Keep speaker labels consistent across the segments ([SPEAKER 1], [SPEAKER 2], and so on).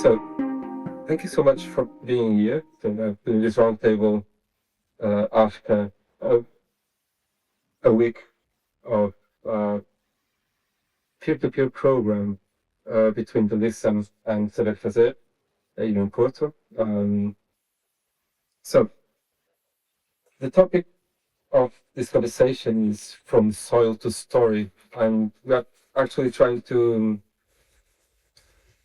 [SPEAKER 1] So thank you so much for being here to doing this roundtable after a week of peer-to-peer program between the Lissome and Saber Fazer in Porto. So the topic of this conversation is from soil to story, and we are actually trying to.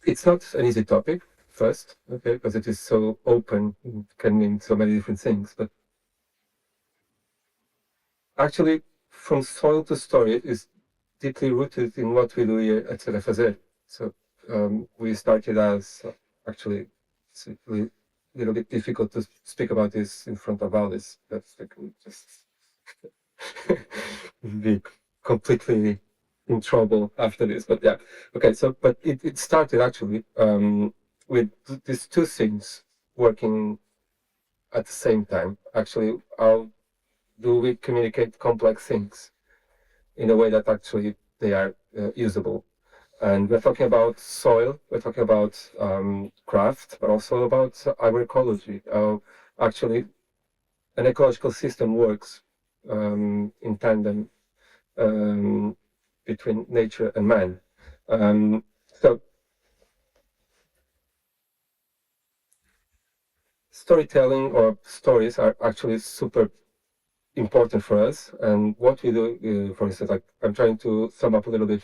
[SPEAKER 1] It's not an easy topic, first, okay, because it is so open, it can mean so many different things, but actually, from soil to story is deeply rooted in what we do here at Saber Fazer. So we started as, actually, it's a little bit difficult to speak about this in front of all this. That's like just be completely in trouble after this, but yeah. Okay, so, but it started actually with these two things working at the same time. Actually, how do we communicate complex things in a way that actually they are usable? And we're talking about soil, we're talking about craft, but also about agroecology. How actually an ecological system works in tandem between nature and man. So storytelling or stories are actually super important for us. And what we do, for instance, like I'm trying to sum up a little bit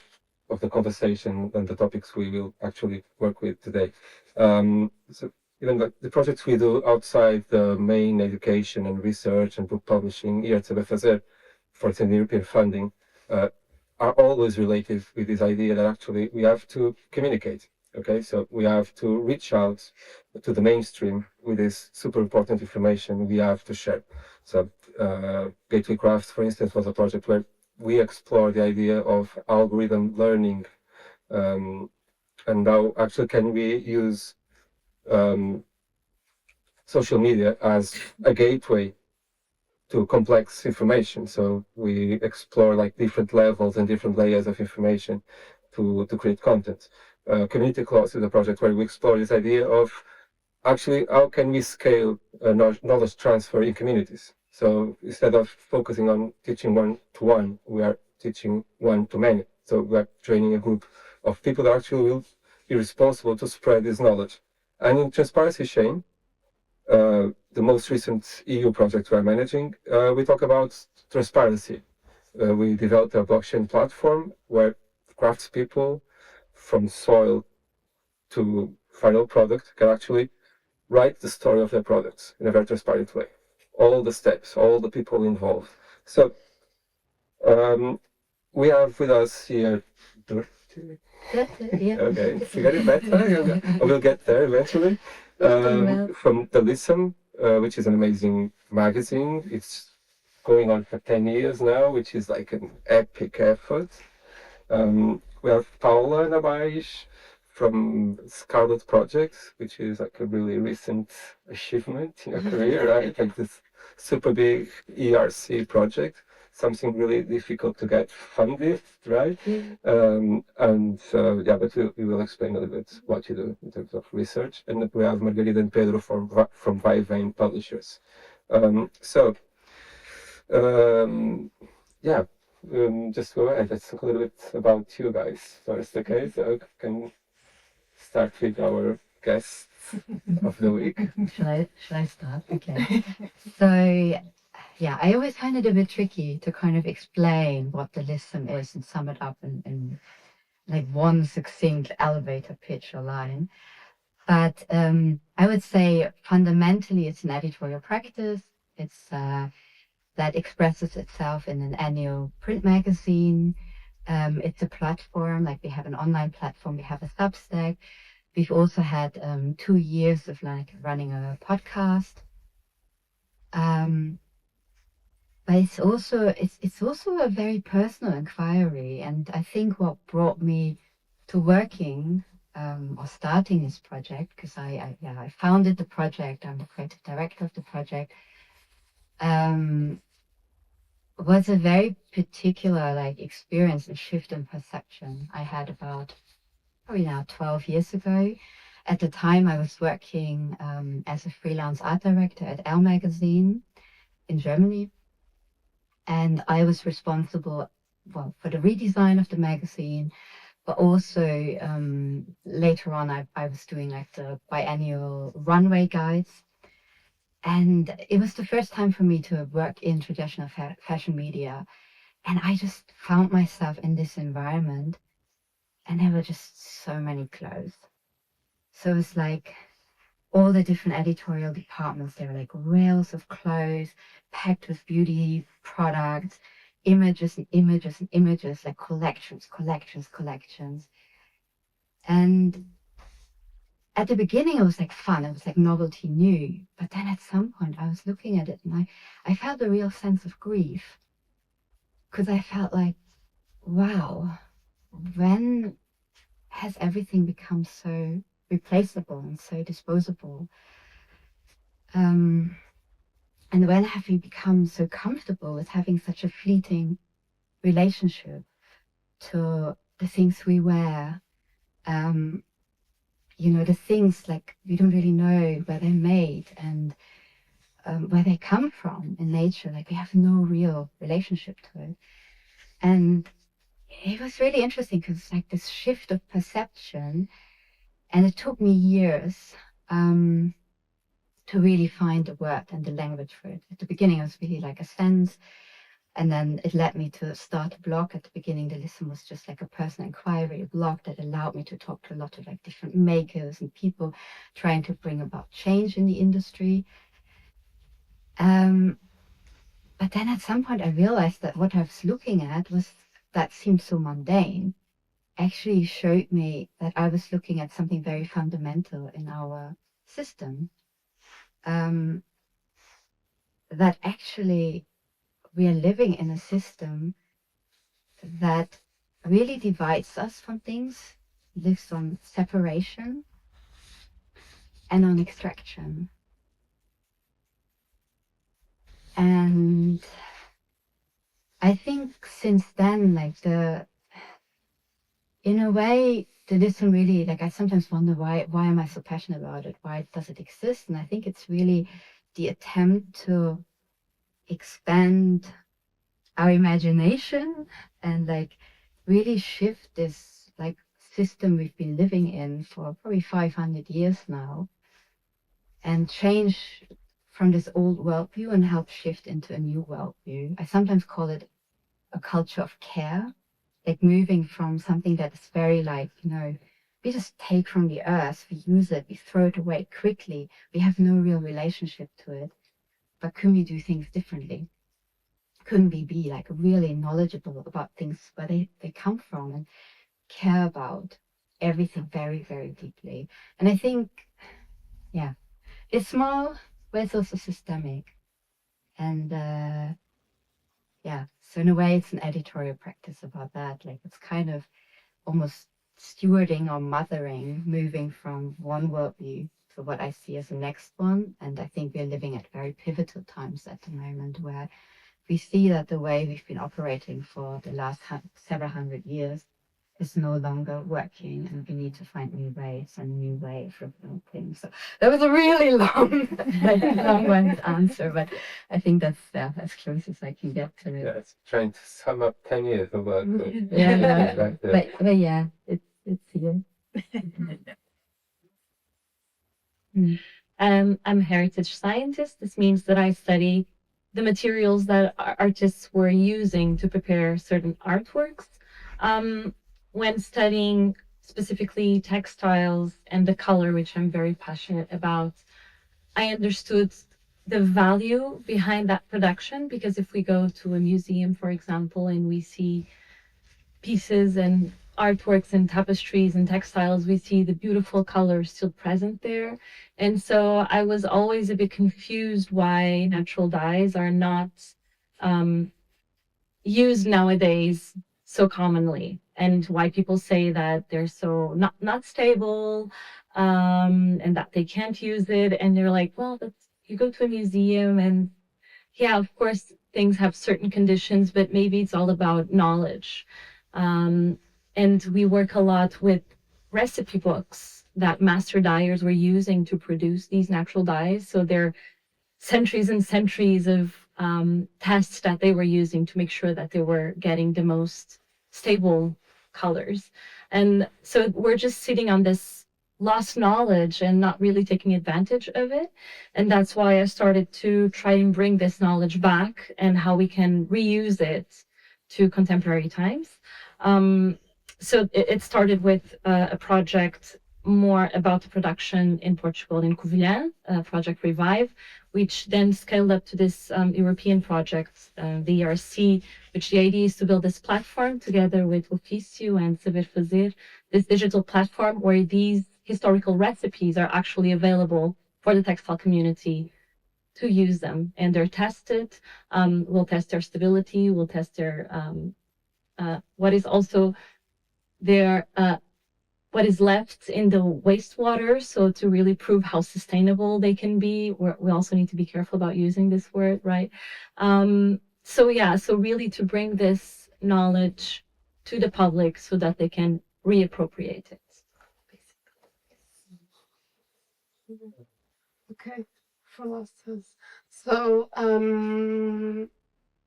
[SPEAKER 1] of the conversation and the topics we will actually work with today. So even the projects we do outside the main education and research and book publishing here at Saber Fazer, for instance, European funding, are always related with this idea that actually we have to communicate. Okay, so we have to reach out to the mainstream with this super important information we have to share. So Gateway Crafts, for instance, was a project where we explore the idea of algorithm learning and how actually can we use social media as a gateway to complex information. So we explore like different levels and different layers of information to create content. Community Clause is a project where we explore this idea of actually how can we scale knowledge transfer in communities. So instead of focusing on teaching one-to-one, we are teaching one-to-many. So we are training a group of people that actually will be responsible to spread this knowledge. And in Transparency Chain, the most recent EU project we're managing, we talk about transparency. We developed a blockchain platform where craftspeople from soil to final product can actually write the story of their products in a very transparent way. All the steps, all the people involved. So we have with us here Dörte.
[SPEAKER 2] Yeah.
[SPEAKER 1] Okay, you got it better. We'll get there eventually. From the Lissome, which is an amazing magazine. It's going on for 10 years now, which is like an epic effort. We have Paula Nabais from Scarlet project, which is like a really recent achievement in your career, right? Like this super big ERC project, something really difficult to get funded, right? Yeah, but we will explain a little bit what you do in terms of research. And we have Margarida and Pedro from VaiVem publishers. Yeah. Just go ahead. Let's talk a little bit about you guys first, okay? So can start with our guests of the week.
[SPEAKER 2] Shall I start? Okay. So, yeah, I always find it a bit tricky to kind of explain what the Lissome is and sum it up in like one succinct elevator pitch or line. But I would say fundamentally it's an editorial practice. It's that expresses itself in an annual print magazine. It's a platform, like we have an online platform, we have a Substack. We've also had 2 years of like running a podcast. But it's also a very personal inquiry. And I think what brought me to working or starting this project, because I founded the project, I'm the creative director of the project, was a very particular like experience and shift in perception I had about probably now 12 years ago. At the time, I was working as a freelance art director at Elle magazine in Germany. And I was responsible, well, for the redesign of the magazine, but also later on, I was doing like the biannual runway guides. And it was the first time for me to work in traditional fashion media. And I just found myself in this environment, and there were just so many clothes. So it's like all the different editorial departments, there were like rails of clothes packed with beauty products, images and images and images, like collections, collections, collections. And at the beginning, it was like fun. It was like novelty new. But then at some point, I was looking at it and I felt a real sense of grief, because I felt like, wow, when has everything become so replaceable and so disposable? And when have we become so comfortable with having such a fleeting relationship to the things we wear? The things like we don't really know where they're made and where they come from in nature. Like we have no real relationship to it. And it was really interesting because it's like this shift of perception. And it took me years to really find the word and the language for it. At the beginning, it was really like a sense. And then it led me to start a blog. At the beginning, the Lissome was just like a personal inquiry blog that allowed me to talk to a lot of like different makers and people trying to bring about change in the industry. But then at some point I realized that what I was looking at was that seemed so mundane actually showed me that I was looking at something very fundamental in our system. That actually we are living in a system that really divides us from things, lives on separation and on extraction. And I think since then, like in a way, the Lissome really, like I sometimes wonder why am I so passionate about it? Why does it exist? And I think it's really the attempt to expand our imagination and like really shift this like system we've been living in for probably 500 years now, and change from this old worldview and help shift into a new worldview. I sometimes call it a culture of care, like moving from something that's very like, we just take from the earth, we use it, we throw it away quickly, we have no real relationship to it. But can we do things differently? Couldn't we be like really knowledgeable about things where they come from and care about everything very, very deeply? And I think, yeah, it's small, but it's also systemic. And yeah, so in a way, it's an editorial practice about that. Like it's kind of almost stewarding or mothering, moving from one worldview to what I see as the next one. And I think we're living at very pivotal times at the moment where we see that the way we've been operating for the last several hundred years is no longer working, and we need to find new ways and new ways of doing things. So that was a really long-winded answer, but I think that's as close as I can get to it.
[SPEAKER 1] Yeah, it's trying to sum up 10 years of work.
[SPEAKER 2] Yeah. But yeah, it's here.
[SPEAKER 3] I'm a heritage scientist. This means that I study the materials that artists were using to prepare certain artworks. When studying specifically textiles and the color, which I'm very passionate about, I understood the value behind that production, because if we go to a museum, for example, and we see pieces and artworks and tapestries and textiles, we see the beautiful colors still present there. And so I was always a bit confused why natural dyes are not used nowadays so commonly, and why people say that they're so not stable, and that they can't use it. And they're like, well, you go to a museum and yeah, of course things have certain conditions, but maybe it's all about knowledge. And we work a lot with recipe books that master dyers were using to produce these natural dyes. So they're centuries and centuries of tests that they were using to make sure that they were getting the most stable colors. And so we're just sitting on this lost knowledge and not really taking advantage of it. And that's why I started to try and bring this knowledge back and how we can reuse it to contemporary times. So it started with a project more about the production in Portugal, in Covilhã, Project Revive, which then scaled up to this European project, the ERC, which the idea is to build this platform together with Ofício and Saber Fazer, this digital platform where these historical recipes are actually available for the textile community to use them. And they're tested. We'll test their stability. We'll test their, what is also their, what is left in the wastewater, so to really prove how sustainable they can be. We also need to be careful about using this word, right? So really to bring this knowledge to the public so that they can reappropriate it.
[SPEAKER 4] Okay, for us. So I'm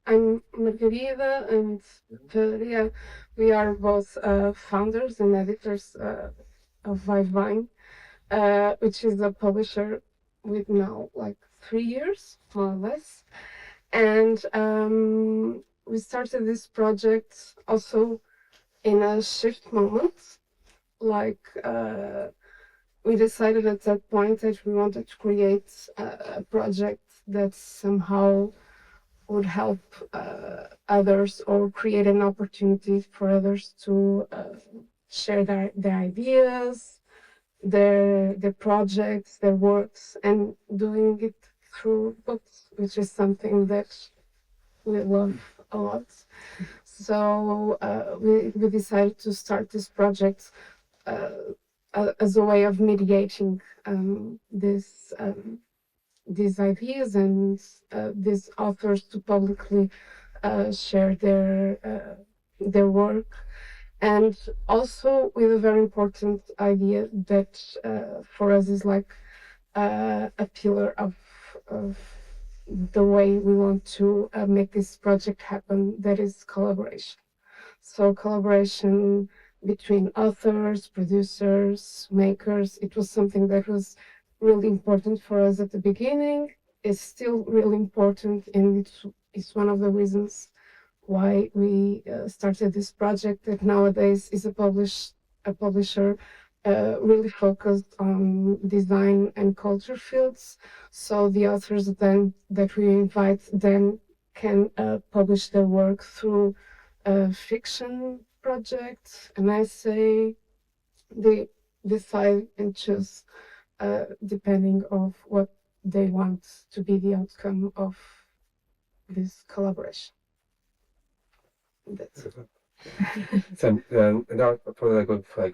[SPEAKER 4] Margarida and Pedro. We are both founders and editors of VaiVem, which is a publisher with now like 3 years, more or less. And we started this project also in a shift moment. Like we decided at that point that we wanted to create a project that somehow would help others or create an opportunity for others to share their ideas, their projects, their works, and doing it through books, which is something that we love a lot. So we decided to start this project as a way of mediating these ideas and these authors to publicly share their work, and also with a very important idea that for us is like a pillar of the way we want to make this project happen, that is collaboration. So collaboration between authors, producers, makers, it was something that was really important for us at the beginning. It's still really important, and it's one of the reasons why we started this project, that nowadays is a publisher really focused on design and culture fields. So the authors then that we invite then can publish their work through a fiction project, an essay. They decide and choose depending of what they want to be the outcome of this collaboration. That's it.
[SPEAKER 1] So now probably I go for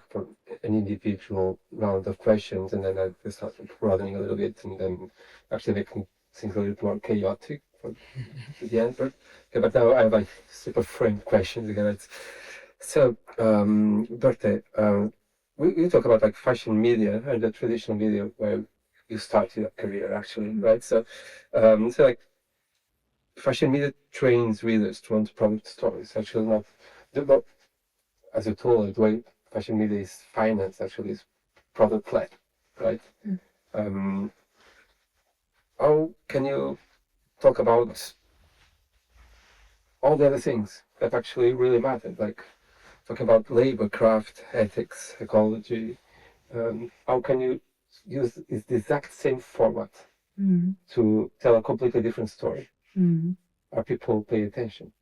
[SPEAKER 1] an individual round of questions, and then I just start broadening a little bit, and then actually making things a little bit more chaotic for the end. But now I have like super framed questions again. So Dörte, we talk about like fashion media and the traditional media where you started your career actually, right? So like fashion media trains readers to want product stories. Actually, not as you told it, the way fashion media is financed actually is product led, right? How can you talk about all the other things that actually really matter, like talking about labor, craft, ethics, ecology? How can you use the exact same format to tell a completely different story? Are people pay attention?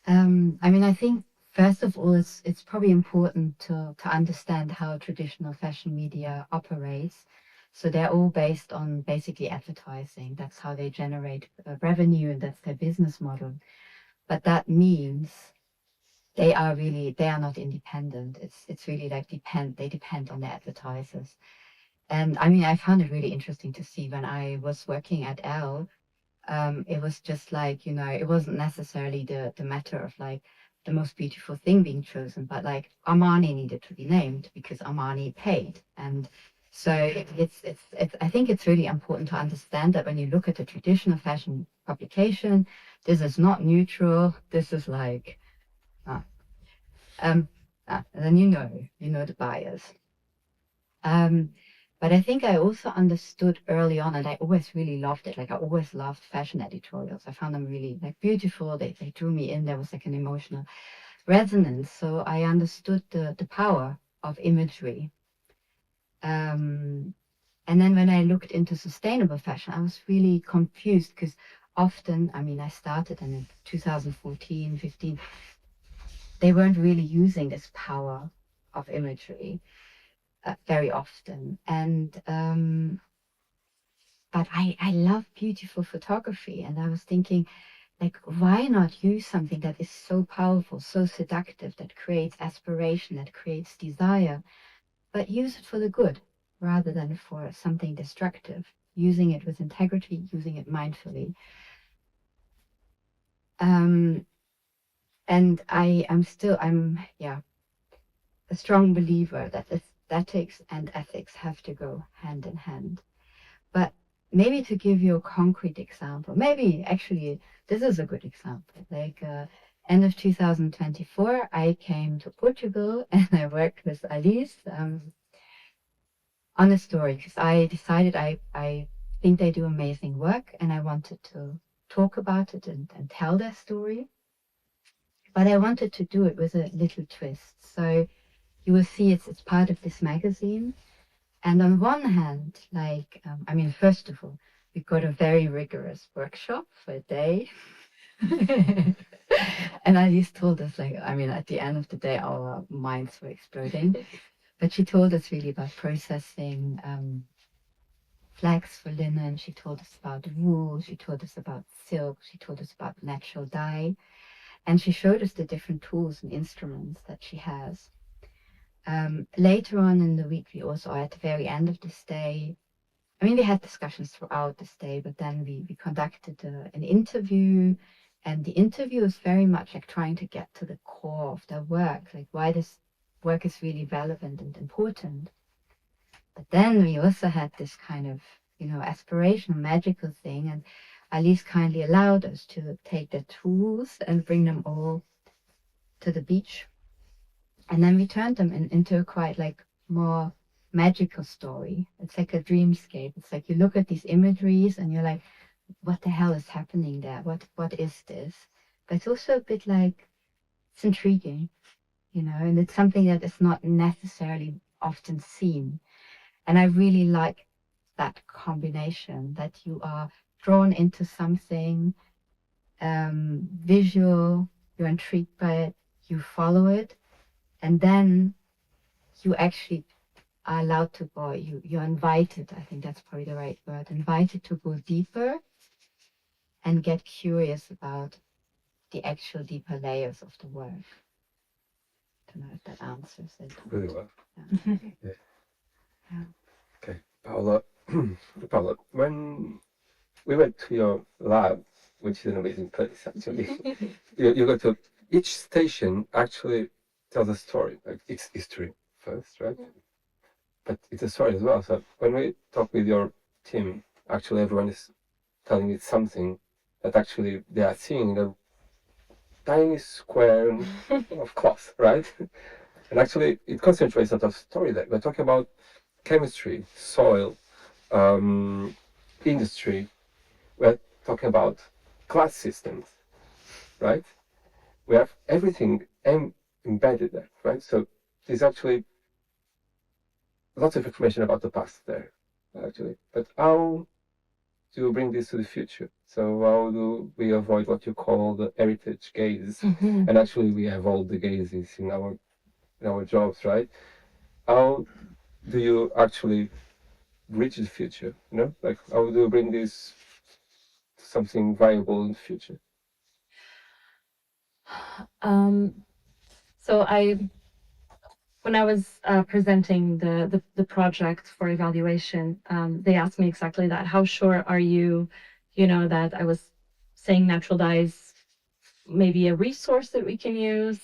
[SPEAKER 2] I mean, I think first of all, it's probably important to understand how traditional fashion media operates. So they're all based on basically advertising. That's how they generate revenue, and that's their business model. But that means they are not independent. It's really like they depend on the advertisers. And I mean, I found it really interesting to see when I was working at Elle. It was just like, it wasn't necessarily the matter of like the most beautiful thing being chosen, but like Armani needed to be named because Armani paid. And so it's I think it's really important to understand that when you look at a traditional fashion publication, this is not neutral. This is like, and then you know the bias. But I think I also understood early on, and I always really loved it. Like I always loved fashion editorials. I found them really like beautiful. They drew me in. There was like an emotional resonance. So I understood the power of imagery. And then when I looked into sustainable fashion, I was really confused because often, I mean, I started in 2014, 15, they weren't really using this power of imagery very often. And but I love beautiful photography, and I was thinking, like, why not use something that is so powerful, so seductive, that creates aspiration, that creates desire, but use it for the good rather than for something destructive, using it with integrity, using it mindfully. And I'm a strong believer that aesthetics and ethics have to go hand in hand. But maybe to give you a concrete example, maybe actually this is a good example. Like end of 2024, I came to Portugal and I worked with Alice on a story because I decided I think they do amazing work and I wanted to talk about it and tell their story. But I wanted to do it with a little twist. So you will see it's part of this magazine. And on one hand, like, I mean, first of all, we got a very rigorous workshop for a day. And Alice told us, like, I mean, at the end of the day, our minds were exploding. But she told us really about processing flax for linen. She told us about wool. She told us about silk. She told us about natural dye. And she showed us the different tools and instruments that she has. Later on in the week, we also, at the very end of this day, I mean, we had discussions throughout this day, but then we conducted an interview, and the interview is very much like trying to get to the core of their work, like why this work is really relevant and important. But then we also had this kind of, aspirational, magical thing, and Alice kindly allowed us to take the tools and bring them all to the beach. And then we turned them into a quite like more magical story. It's like a dreamscape. It's like you look at these imageries and you're like, what the hell is happening there? What is this? But it's also a bit like, it's intriguing, and it's something that is not necessarily often seen. And I really like that combination, that you are drawn into something visual, you're intrigued by it, you follow it, and then you actually are allowed to go, you're invited, I think that's probably the right word, invited to go deeper and get curious about the actual deeper layers of the work. I don't know if that answers it.
[SPEAKER 1] Really well.
[SPEAKER 2] Yeah.
[SPEAKER 1] Yeah.
[SPEAKER 2] Yeah.
[SPEAKER 1] Okay, Paula. Paula, when we went to your lab, which is an amazing place actually, you go to each station actually tells a story, like it's history first, right? But it's a story as well. So when we talk with your team, actually everyone is telling me something that actually they are seeing in a tiny square of cloth, right? And actually it concentrates on the story that we're talking about chemistry, soil, industry. We're talking about class systems, right? We have everything embedded there, right? So there's actually lots of information about the past there, actually. But how do you bring this to the future? So how do we avoid what you call the heritage gaze? And actually we have all the gazes in our jobs, right? How do you actually reach the future? Like how do you bring this to something viable in the future?
[SPEAKER 3] So when I was presenting the project for evaluation, they asked me exactly that. How sure are you, that I was saying natural dyes maybe a resource that we can use?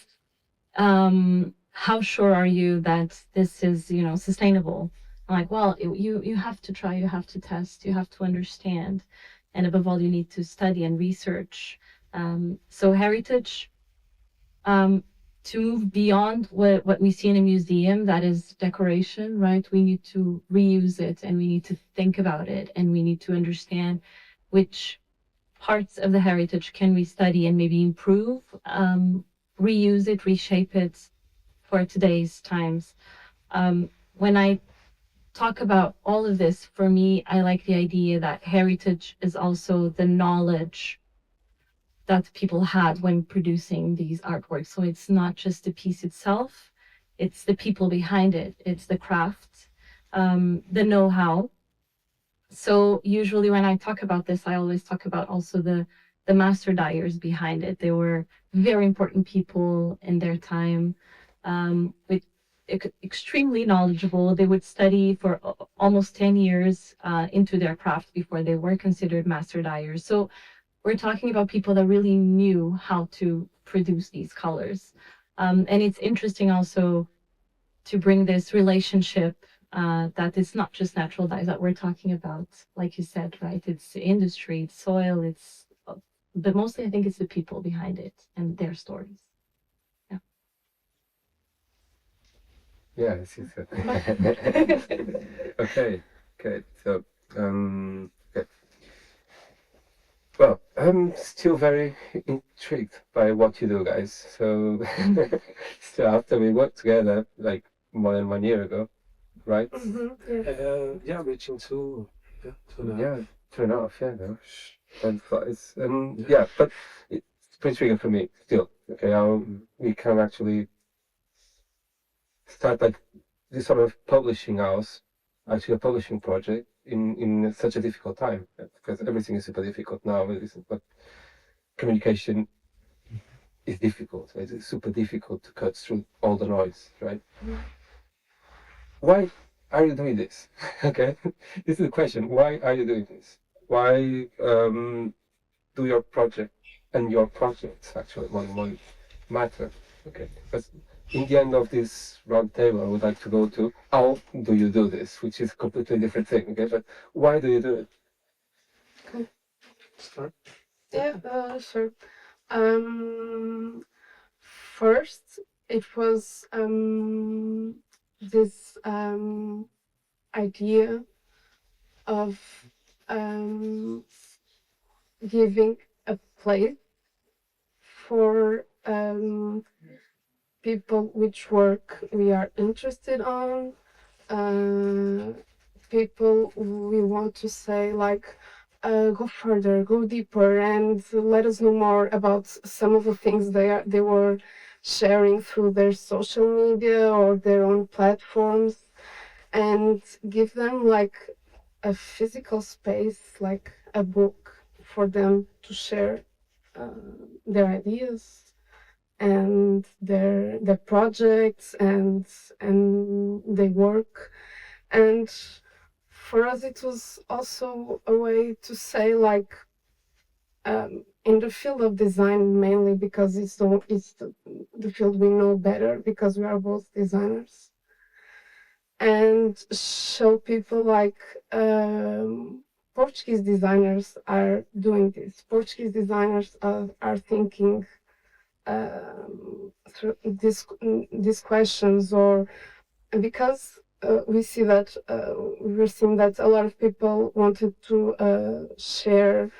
[SPEAKER 3] How sure are you that this is, sustainable? I'm like, well, you have to try, you have to test, you have to understand, and above all, you need to study and research. So heritage, to move beyond what we see in a museum, that is decoration, right? We need to reuse it, and we need to think about it, and we need to understand which parts of the heritage can we study and maybe improve, reuse it, reshape it for today's times. When I talk about all of this, for me, I like the idea that heritage is also the knowledge that people had when producing these artworks. So it's not just the piece itself, it's the people behind it, it's the craft, the know-how. So usually when I talk about this, I always talk about also the master dyers behind it. They were very important people in their time, with extremely knowledgeable. They would study for almost 10 years into their craft before they were considered master dyers. So we're talking about people that really knew how to produce these colors. And it's interesting also to bring this relationship, that it's not just natural dyes that we're talking about, like you said, right? It's industry, it's soil, but mostly I think it's the people behind it and their stories. Yeah.
[SPEAKER 1] Yeah, I see that. Okay, okay. So, okay. Well, I'm still very intrigued by what you do, guys. So, so after we worked together, like more than 1 year ago, right?
[SPEAKER 4] Yeah.
[SPEAKER 5] Reaching two and a half.
[SPEAKER 1] Yeah, 2.5. Yeah, no, time flies. Yeah, but it's pretty intriguing for me still. Okay, we can actually start like this sort of publishing house, actually a publishing project in such a difficult time, because everything is super difficult now. But communication is difficult. Right? It's super difficult to cut through all the noise, right? Why are you doing this? Okay, this is the question. Why are you doing this? Why do your project and your projects actually one matter? Okay, because in the end of this round table, I would like to go to how do you do this, which is a completely different thing. Okay, but why do you do it?
[SPEAKER 5] Start.
[SPEAKER 4] Yeah, sure. First, it was this idea of giving a place for people which work we are interested on, people we want to say like, go further, go deeper, and let us know more about some of the things they were sharing through their social media or their own platforms, and give them like a physical space, like a book for them to share their ideas and their projects and their work. And for us it was also a way to say like, in the field of design mainly, because it's the field we know better because we are both designers, and show people like, Portuguese designers are doing this. Portuguese designers are thinking through these questions, or because we see that we're seeing that a lot of people wanted to share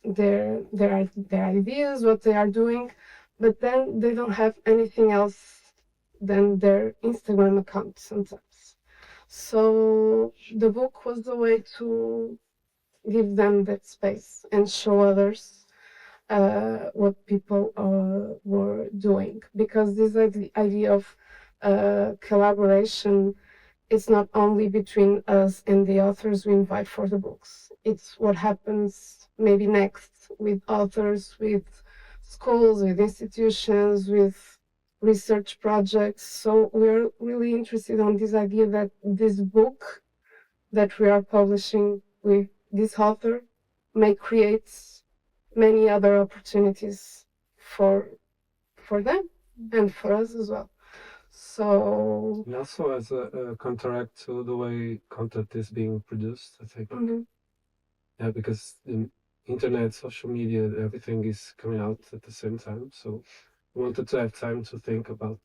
[SPEAKER 4] their ideas, what they are doing, but then they don't have anything else than their Instagram account sometimes. So the book was the way to give them that space and show others what people were doing, because this idea of collaboration is not only between us and the authors we invite for the books. It's what happens maybe next with authors, with schools, with institutions, with research projects. So we're really interested on this idea that this book that we are publishing with this author may create many other opportunities for them and for us as well. So
[SPEAKER 5] And also as a counteract to the way content is being produced, I think. Yeah, because in internet, social media, everything is coming out at the same time. So we wanted to have time to think about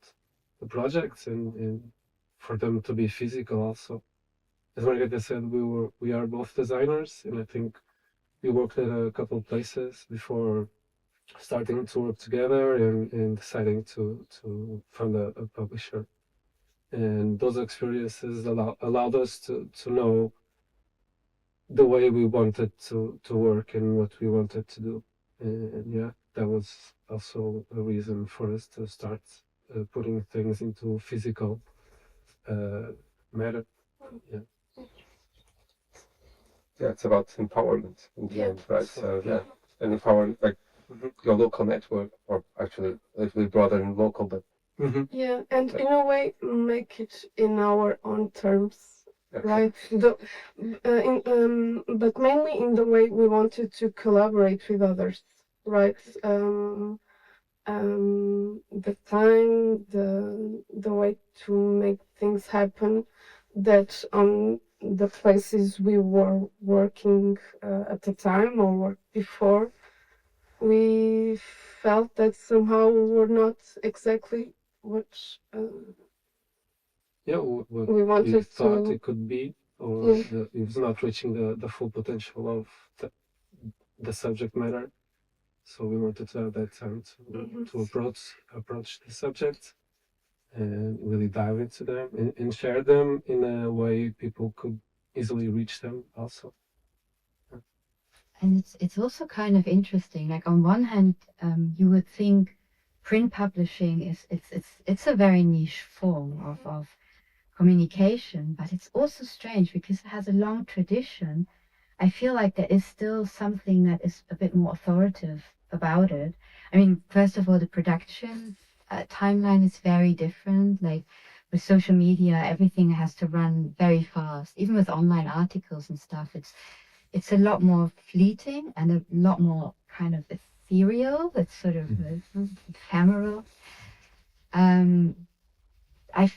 [SPEAKER 5] the projects and for them to be physical also. As Margarida said, we are both designers, and I think we worked at a couple of places before starting to work together and deciding to fund a publisher. And those experiences allowed us to know the way we wanted to work and what we wanted to do. And yeah, that was also a reason for us to start putting things into physical matter. Yeah.
[SPEAKER 1] Yeah, it's about empowerment in the end, right? So
[SPEAKER 5] Yeah.
[SPEAKER 1] and empower like your local network, or actually a little bit broader than local, but
[SPEAKER 4] yeah, and in a way make it in our own terms, right? But mainly in the way we wanted to collaborate with others, right? The time, the way to make things happen, that on the places we were working at the time or worked before, we felt that somehow we were not exactly what
[SPEAKER 5] Yeah, what
[SPEAKER 4] we
[SPEAKER 5] we
[SPEAKER 4] wanted
[SPEAKER 5] thought
[SPEAKER 4] to.
[SPEAKER 5] it could be, or it was not reaching the full potential of the subject matter. So we wanted to have that time to approach the subject and really dive into them and share them in a way people could easily reach them also.
[SPEAKER 2] And it's also kind of interesting. Like on one hand, you would think print publishing is it's a very niche form of communication, but it's also strange because it has a long tradition. I feel like there is still something that is a bit more authoritative about it. I mean, first of all, the production timeline is very different. Like with social media, everything has to run very fast. Even with online articles and stuff, it's a lot more fleeting and a lot more kind of ethereal. It's sort of ephemeral. I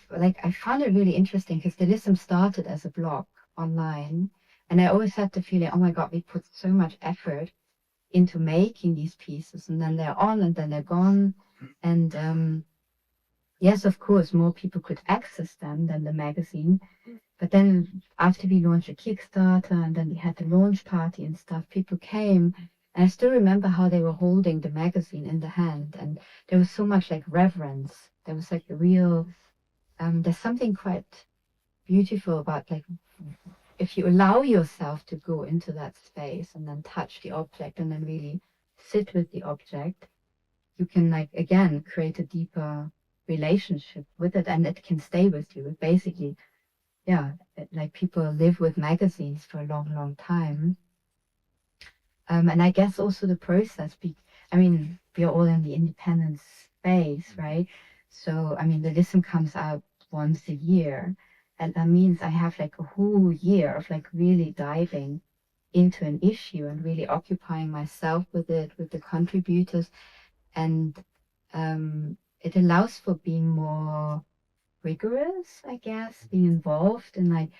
[SPEAKER 2] found it really interesting because the Lissome started as a blog online, and I always had the feeling, oh my God, we put so much effort into making these pieces, and then they're on, and then they're gone, and yes, of course, more people could access them than the magazine. But then after we launched a Kickstarter and then we had the launch party and stuff, people came. And I still remember how they were holding the magazine in the hand. And there was so much like reverence. There was like a real, there's something quite beautiful about like, if you allow yourself to go into that space and then touch the object and then really sit with the object, you can like, again, create a deeper relationship with it and it can stay with you. It basically, yeah, like people live with magazines for a long, long time. And I guess also the process, I mean, we're all in the independent space, right? So, I mean, the Lissome comes out once a year. And that means I have like a whole year of like really diving into an issue and really occupying myself with it, with the contributors. And it allows for being more rigorous, I guess, being involved in like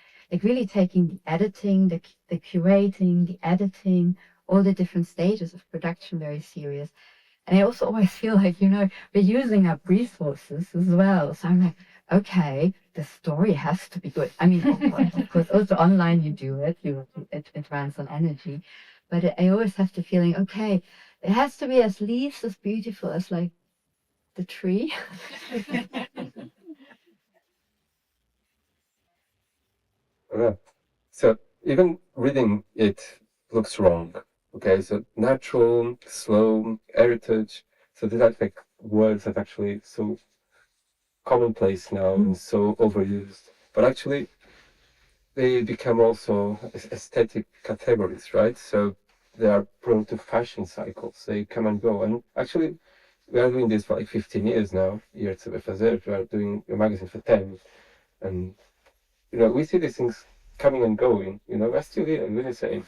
[SPEAKER 2] really taking the editing, the curating, the editing, all the different stages of production very serious. And I also always feel like, you know, we're using up resources as well. So I'm like, okay, the story has to be good. I mean, of course, also online you do it, it runs on energy. But I always have the feeling, okay, it has to be at least as beautiful as like the tree.
[SPEAKER 1] Yeah. So even reading it looks wrong. Okay, so natural, slow, heritage. So these are like words that actually so commonplace now and so overused. But actually, they become also aesthetic categories, right? So they are prone to fashion cycles. They come and go. And actually, we are doing this for like 15 years now. Here at Saber Fazer, we are doing a magazine for 10. And, you know, we see these things coming and going. You know, we're still here, we're the same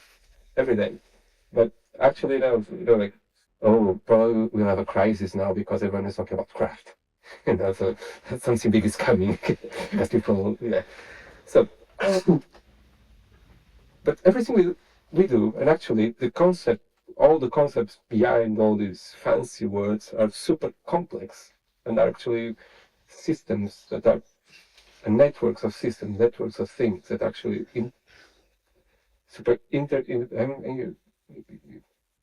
[SPEAKER 1] every day. But actually, like, oh, probably we'll have a crisis now because everyone is talking about craft. So something big is coming because people, yeah. So, but everything we do, and actually all the concepts behind all these fancy words are super complex and are actually systems that are networks of systems, networks of things that actually super and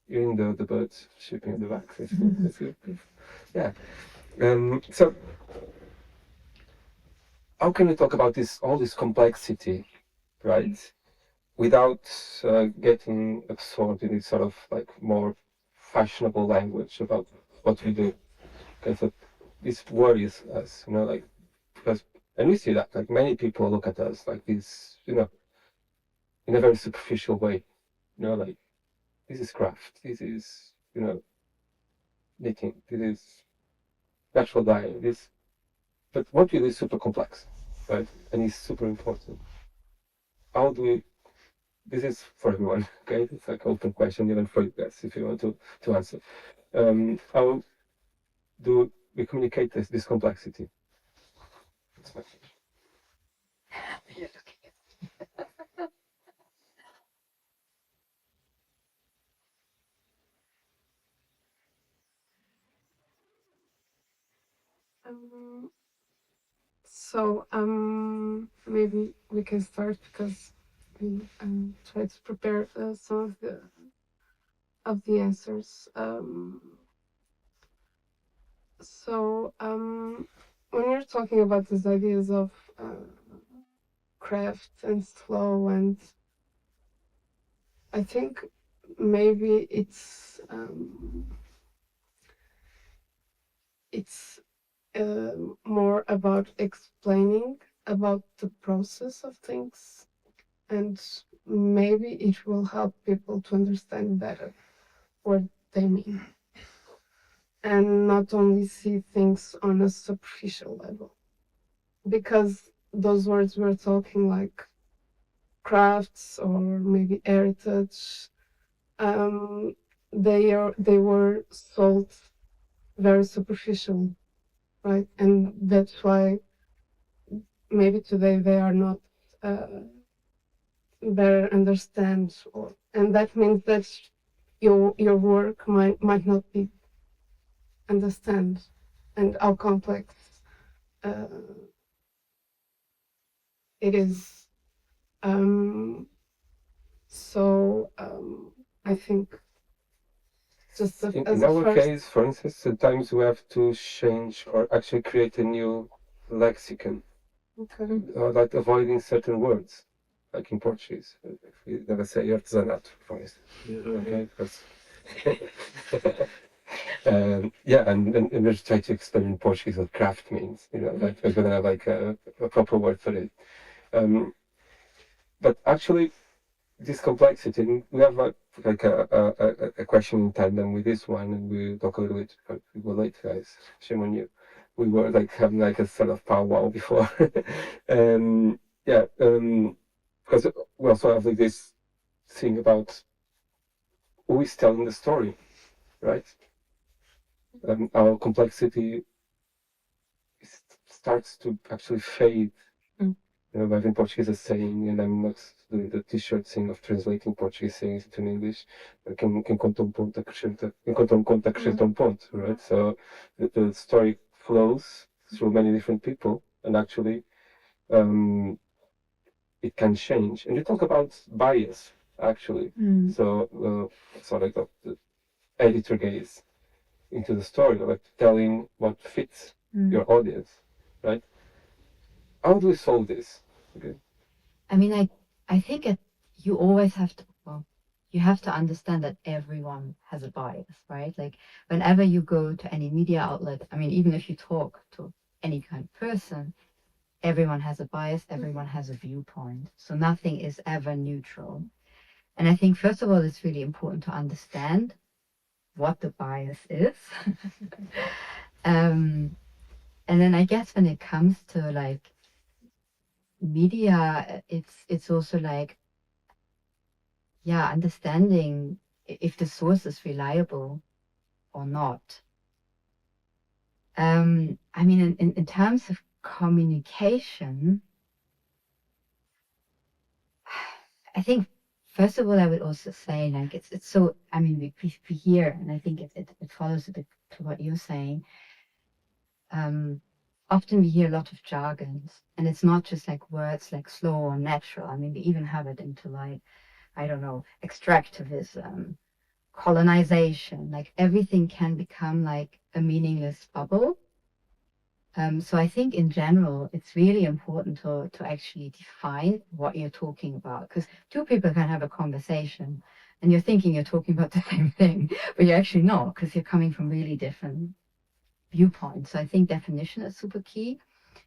[SPEAKER 1] you're in the birds shipping in the back. That's good. Yeah. So how can we talk about all this complexity, right, without getting absorbed in this sort of like more fashionable language about what we do? Because this worries us, like because and we see that like many people look at us like this, in a very superficial way, like this is craft, this is knitting, this is natural dyeing, this. But what we do is super complex, right? And it's super important. How do we? This is for everyone, okay? It's like an open question, even for you guys, if you want to answer. How do we communicate this complexity? That's my question.
[SPEAKER 4] So maybe we can start because we try to prepare some of the answers. So when you're talking about these ideas of craft and flow, and I think maybe it's more about explaining about the process of things, and maybe it will help people to understand better what they mean and not only see things on a superficial level, because those words we're talking like crafts or maybe heritage, they were sold very superficial, right? And that's why maybe today they are not better understand, and that means that your work might not be understand, and how complex it is. So I think just
[SPEAKER 1] In our case, for instance, sometimes we have to change or actually create a new lexicon, like avoiding certain words, like in Portuguese. If we never say artesanato, for instance. Okay, because and we're trying to explain in Portuguese what craft means. Like we're gonna have like a proper word for it. But actually, this complexity, and we have like a question in tandem with this one, and we talk a little bit. But we were late, guys. Shame on you. We were like having like a sort of powwow before. Because we also have like this thing about who is telling the story, right? Our complexity starts to actually fade. VaiVem Portuguese is saying, and I'm not doing the t-shirt thing of translating Portuguese sayings into English, quem conta ponto acrescenta, quem conta conto acrescenta ponto, right? So the story flows through many different people, and actually it can change. And you talk about bias, actually. So sort of like the editor gaze into the story, like telling what fits your audience, right? How do we solve this? Okay.
[SPEAKER 2] I mean, I think you always have to, well, you have to understand that everyone has a bias, right? Like whenever you go to any media outlet, I mean, even if you talk to any kind of person, everyone has a bias, everyone has a viewpoint. So nothing is ever neutral. And I think, first of all, it's really important to understand what the bias is. And then I guess when it comes to like media, it's also like, yeah, understanding if the source is reliable or not. I mean, in terms of communication, I think, first of all, I would also say, like, it's so, I mean, we hear, and I think it follows a bit to what you're saying. Often we hear a lot of jargons, and it's not just like words like slow or natural. I mean, we even have it into like, I don't know, extractivism, colonization, like everything can become like a meaningless bubble. So I think in general, it's really important to actually define what you're talking about, because two people can have a conversation and you're thinking you're talking about the same thing, but you're actually not, because you're coming from really different viewpoints. So I think definition is super key,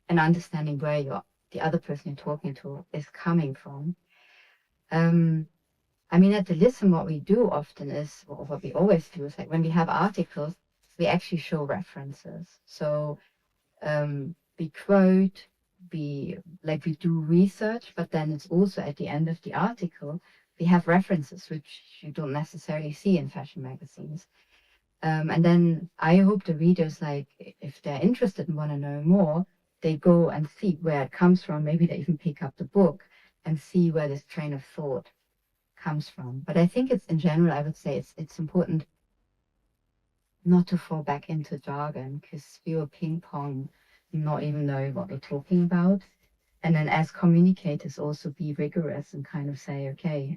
[SPEAKER 2] and understanding where the other person you're talking to is coming from. I mean, at the Lissome, what we do often is, or what we always do is, like when we have articles, we actually show references. So we quote, we do research, but then it's also at the end of the article, we have references which you don't necessarily see in fashion magazines. And then I hope the readers, like, if they're interested and want to know more, they go and see where it comes from. Maybe they even pick up the book and see where this train of thought comes from. But I think it's, in general, I would say it's important not to fall back into jargon, because we will ping pong, not even know what we're talking about. And then as communicators, also be rigorous and kind of say, okay,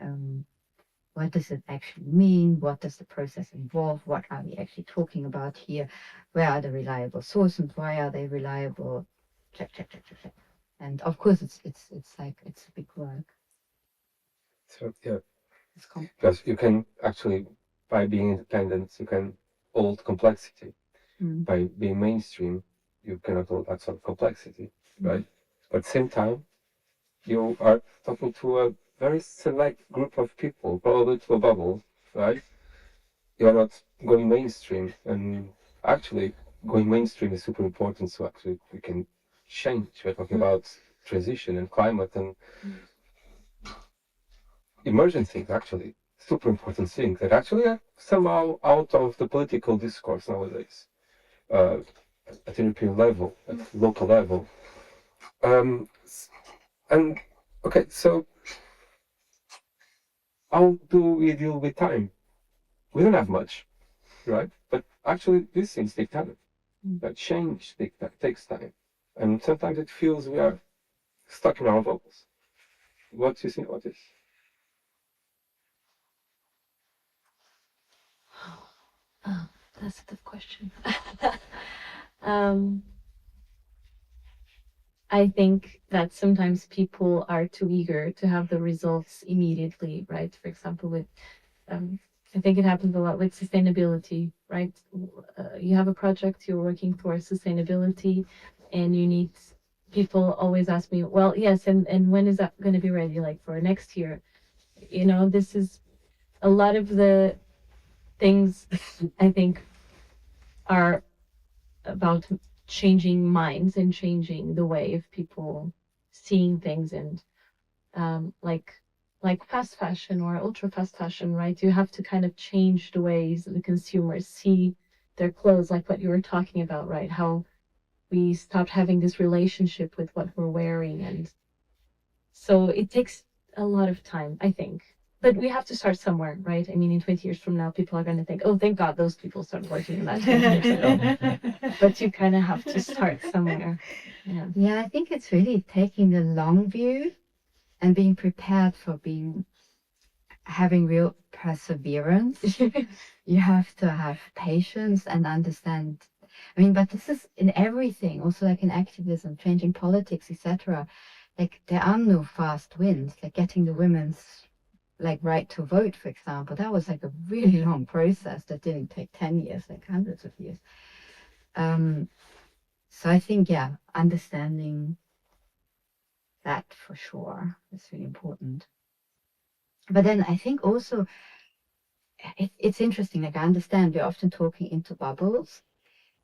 [SPEAKER 2] what does it actually mean? What does the process involve? What are we actually talking about here? Where are the reliable sources? Why are they reliable? Check. And of course, it's like, it's a big work.
[SPEAKER 1] So yeah,
[SPEAKER 2] It's complex.
[SPEAKER 1] because you can actually, by being independent, you can hold complexity. By being mainstream, you cannot hold that sort of complexity, right? But at the same time, you are talking to a very select group of people, probably to a bubble, right? You are not going mainstream, and actually going mainstream is super important. So actually we can change. We're talking about transition and climate and emergent things, actually super important things that actually are somehow out of the political discourse nowadays, at European level, at local level. And okay, so how do we deal with time? We don't have much, right? But actually, these things take time. That change takes time, and sometimes it feels we are stuck in our bubbles. What do you think about this?
[SPEAKER 3] Oh, that's a tough question. I think that sometimes people are too eager to have the results immediately, right? For example, with I think it happens a lot with sustainability, right? You have a project, you're working towards sustainability, and you need, people always ask me, well, yes, and when is that going to be ready? Like for next year? You know, this is a lot of the things I think are about changing minds and changing the way of people seeing things, and like fast fashion or ultra fast fashion, right? You have to kind of change the ways the consumers see their clothes, like what you were talking about, right? How we stopped having this relationship with what we're wearing, and so it takes a lot of time, I think. But we have to start somewhere, right? I mean, in 20 years from now, people are going to think, oh, thank God those people started working in that 20 years ago. But you kind of have to start somewhere.
[SPEAKER 2] Yeah, I think it's really taking the long view and being prepared for having real perseverance. You have to have patience and understand. I mean, but this is in everything, also like in activism, changing politics, etc. Like there are no fast wins. Like getting the women's right to vote, for example, that was like a really long process that didn't take 10 years, like hundreds of years. So I think, yeah, understanding that for sure is really important. But then I think also it's interesting, like I understand we're often talking into bubbles,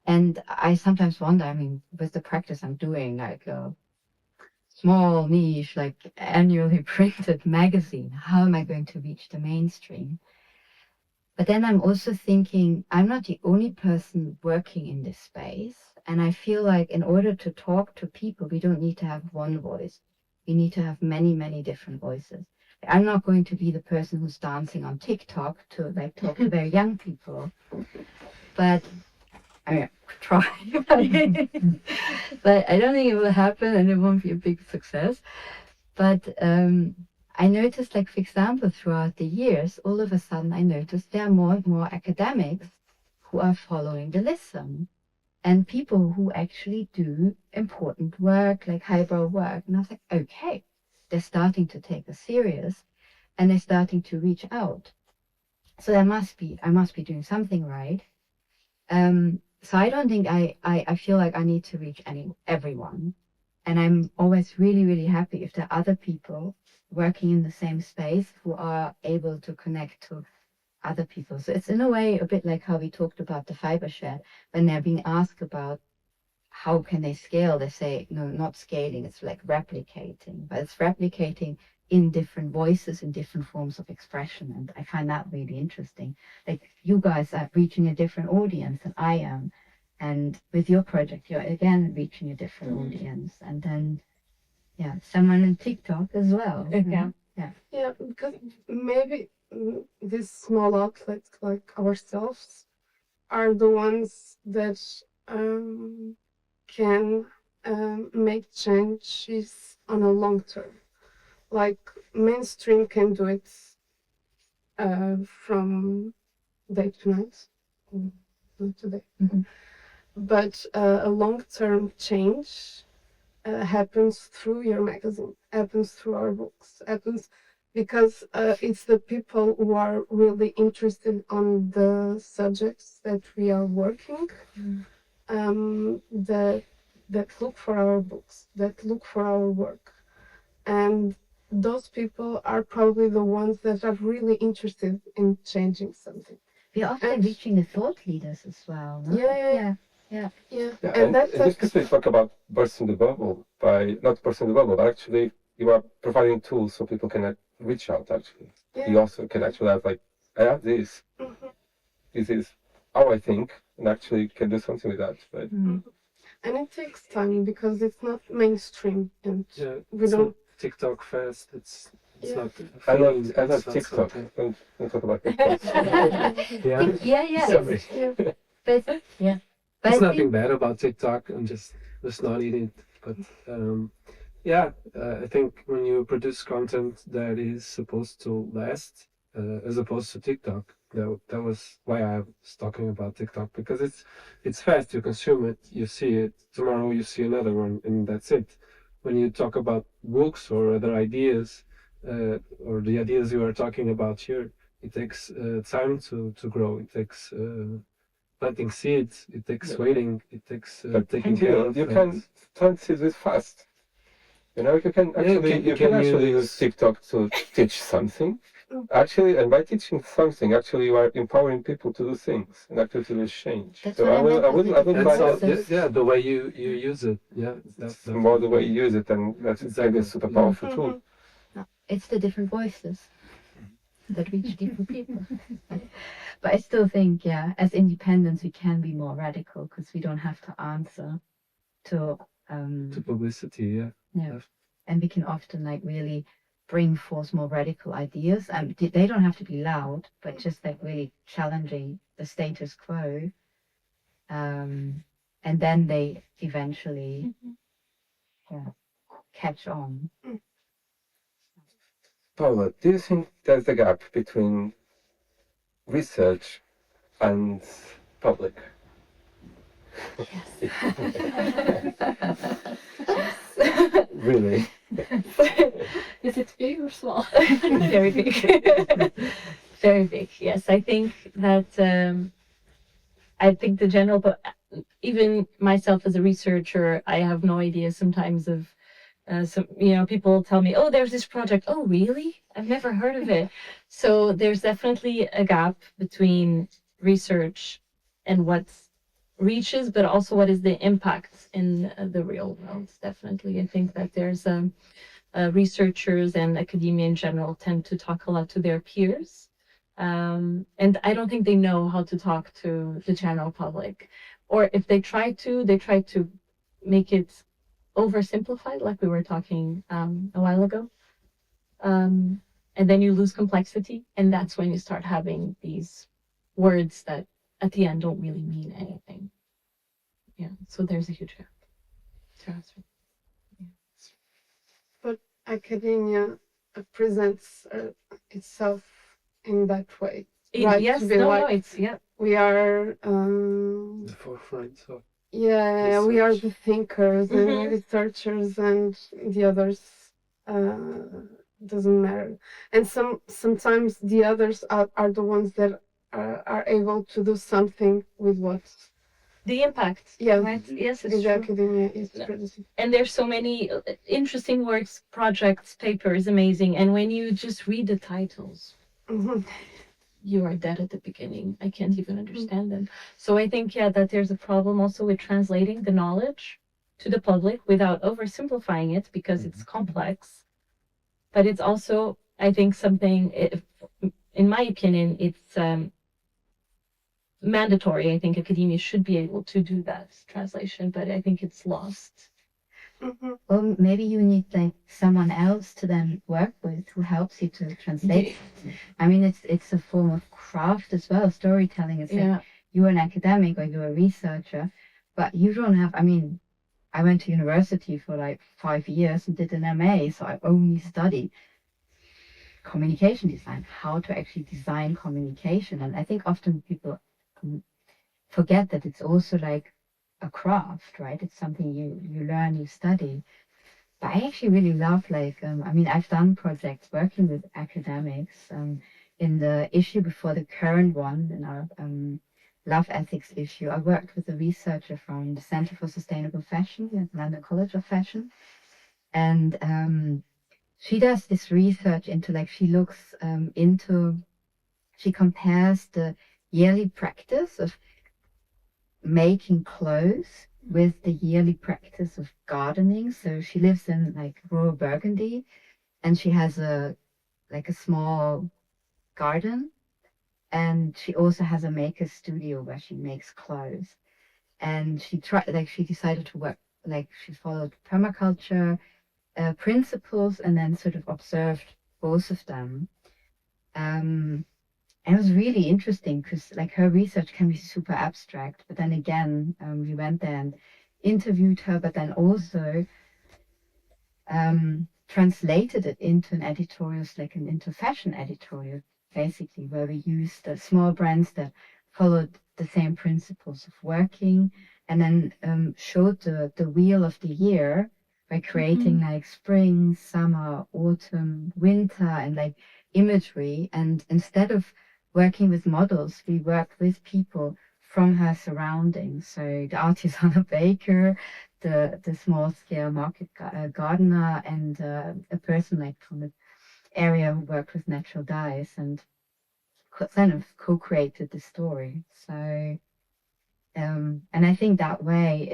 [SPEAKER 2] and I sometimes wonder, I mean, with the practice I'm doing, like a small niche, like annually printed magazine, how am I going to reach the mainstream? But then I'm also thinking I'm not the only person working in this space. And I feel like in order to talk to people, we don't need to have one voice. We need to have many, many different voices. I'm not going to be the person who's dancing on TikTok to like talk to very young people. But I mean, I could try. But I don't think it will happen and it won't be a big success. But I noticed, like, for example, throughout the years, all of a sudden I noticed there are more and more academics who are following the Lissome and people who actually do important work, like highbrow work. And I was like, okay, they're starting to take us serious and they're starting to reach out. So I must be doing something right. So I don't think I feel like I need to reach everyone. And I'm always really, really happy if there are other people working in the same space who are able to connect to other people. So it's in a way a bit like how we talked about the fiber share. When they're being asked about how can they scale, they say, no, not scaling, it's like replicating. But it's replicating in different voices, in different forms of expression. And I find that really interesting. Like you guys are reaching a different audience than I am. And with your project, you're again reaching a different audience. And then, yeah, someone on TikTok as well.
[SPEAKER 3] Yeah.
[SPEAKER 4] Yeah, because maybe these small outlets like ourselves are the ones that can make changes on a long term. Like mainstream can do it from day to night, not today.
[SPEAKER 2] Mhm.
[SPEAKER 4] But a long-term change happens through your magazine, happens through our books, happens because it's the people who are really interested on the subjects that we are working, that look for our books, that look for our work. And those people are probably the ones that are really interested in changing something.
[SPEAKER 2] We're often
[SPEAKER 4] And-
[SPEAKER 2] reaching the thought leaders as well. No?
[SPEAKER 4] Yeah.
[SPEAKER 1] Yeah,
[SPEAKER 4] And
[SPEAKER 1] and
[SPEAKER 4] that's
[SPEAKER 1] in this case, we talk about bursting the bubble by not bursting the bubble, but actually you are providing tools so people can reach out. Actually, the author can actually have like, I have this. This is how I think, and actually can do something with that. Right?
[SPEAKER 4] And it takes time because it's not mainstream, and
[SPEAKER 5] Yeah,
[SPEAKER 4] we
[SPEAKER 5] it's
[SPEAKER 4] don't.
[SPEAKER 5] not TikTok fast. It's
[SPEAKER 4] Yeah.
[SPEAKER 5] not.
[SPEAKER 1] I love
[SPEAKER 5] it's not
[SPEAKER 1] TikTok.
[SPEAKER 5] something-
[SPEAKER 1] Don't talk about TikTok.
[SPEAKER 5] Yeah.
[SPEAKER 2] Yeah.
[SPEAKER 5] Sorry.
[SPEAKER 2] But yeah. But
[SPEAKER 5] It's
[SPEAKER 2] I
[SPEAKER 5] nothing
[SPEAKER 2] think,
[SPEAKER 5] bad about TikTok. I'm just not eating it. But yeah, I think when you produce content that is supposed to last, as opposed to TikTok, that was why I was talking about TikTok, because it's fast. You consume it, you see it. Tomorrow you see another one, and that's it. When you talk about books or other ideas, or the ideas you are talking about here, it takes time to grow. It takes planting seeds. It takes waiting. It takes taking care of.
[SPEAKER 1] You can plant seeds with fast. You know, you can actually you can actually use TikTok to teach something. Actually, and by teaching something, actually you are empowering people to do things and actually to do change.
[SPEAKER 2] That's
[SPEAKER 1] So
[SPEAKER 2] what I meant
[SPEAKER 1] I
[SPEAKER 2] with
[SPEAKER 1] wouldn't
[SPEAKER 2] the
[SPEAKER 1] mind
[SPEAKER 5] That's all,
[SPEAKER 2] process.
[SPEAKER 5] yeah, the way you use it. Yeah, that's
[SPEAKER 1] more the way you use it, and that's exactly a super powerful tool.
[SPEAKER 2] No, it's the different voices that reach different people. But I still think, yeah, as independents, we can be more radical because we don't have to answer to,
[SPEAKER 5] to publicity. Yeah.
[SPEAKER 2] yeah, and we can often like really bring forth more radical ideas. And they don't have to be loud, but just like really challenging the status quo. And then they eventually catch on.
[SPEAKER 1] Paula, do you think there's a gap between research and public? Really?
[SPEAKER 3] Is it big or small? Very big. Very big. Yes, I think that the general, but even myself as a researcher, I have no idea sometimes of some, people tell me, oh, there's this project. Oh, really? I've never heard of it. So there's definitely a gap between research and what's reaches, but also what is the impact in the real world. Definitely, I think that there's researchers and academia in general tend to talk a lot to their peers, And I don't think they know how to talk to the general public. Or if they try to make it oversimplified, like we were talking a while ago. And then you lose complexity, and that's when you start having these words that at the end don't really mean anything. Yeah, so there's a huge gap to answer.
[SPEAKER 4] But academia presents itself in that way. Right,
[SPEAKER 3] Yes,
[SPEAKER 4] to be
[SPEAKER 3] no,
[SPEAKER 4] like,
[SPEAKER 3] it's, yeah.
[SPEAKER 4] we are
[SPEAKER 5] The forefront of
[SPEAKER 4] yeah, we are
[SPEAKER 5] research.
[SPEAKER 4] the thinkers
[SPEAKER 3] Mhm.
[SPEAKER 4] and researchers, and the others doesn't matter. And sometimes the others are the ones that are able to do something with what
[SPEAKER 3] The impact,
[SPEAKER 4] Yeah.
[SPEAKER 3] right? Yes, it's
[SPEAKER 4] the
[SPEAKER 3] true.
[SPEAKER 4] academia is
[SPEAKER 3] No.
[SPEAKER 4] producing.
[SPEAKER 3] And there's so many interesting works, projects, papers, amazing. And when you just read the titles,
[SPEAKER 4] Mhm.
[SPEAKER 3] you are dead at the beginning. I can't even understand them. So I think, yeah, that there's a problem also with translating the knowledge to the public without oversimplifying it, because it's complex. But it's also, I think, something, in my opinion, it's mandatory. I think academia should be able to do that translation, but I think it's lost.
[SPEAKER 4] Mhm.
[SPEAKER 2] Or maybe you need like someone else to then work with who helps you to translate. I mean, it's a form of craft as well. Storytelling is like you're an academic or you're a researcher, but you don't have. I mean, I went to university for like 5 years and did an MA, so I only studied communication design, how to actually design communication. And I think often people forget that it's also like a craft, right? It's something you learn, you study. But I actually really love like I mean, I've done projects working with academics. In the issue before the current one, in our love ethics issue, I worked with a researcher from the Center for Sustainable Fashion at London College of Fashion, and she does this research into like she compares the yearly practice of making clothes with the yearly practice of gardening. So she lives in like rural Burgundy, and she has a small garden, and she also has a maker studio where she makes clothes. And she decided to work, like she followed permaculture principles and then sort of observed both of them. And it was really interesting because like her research can be super abstract, but then again, we went there and interviewed her, but then also translated it into an editorial, into fashion editorial, basically, where we used the small brands that followed the same principles of working, and then showed the wheel of the year by creating like spring, summer, autumn, winter, and like imagery. And instead of working with models, we worked with people from her surroundings. So the artisan baker, the small scale market gardener, and a person like from the area who worked with natural dyes, and kind of co-created the story. So and I think that way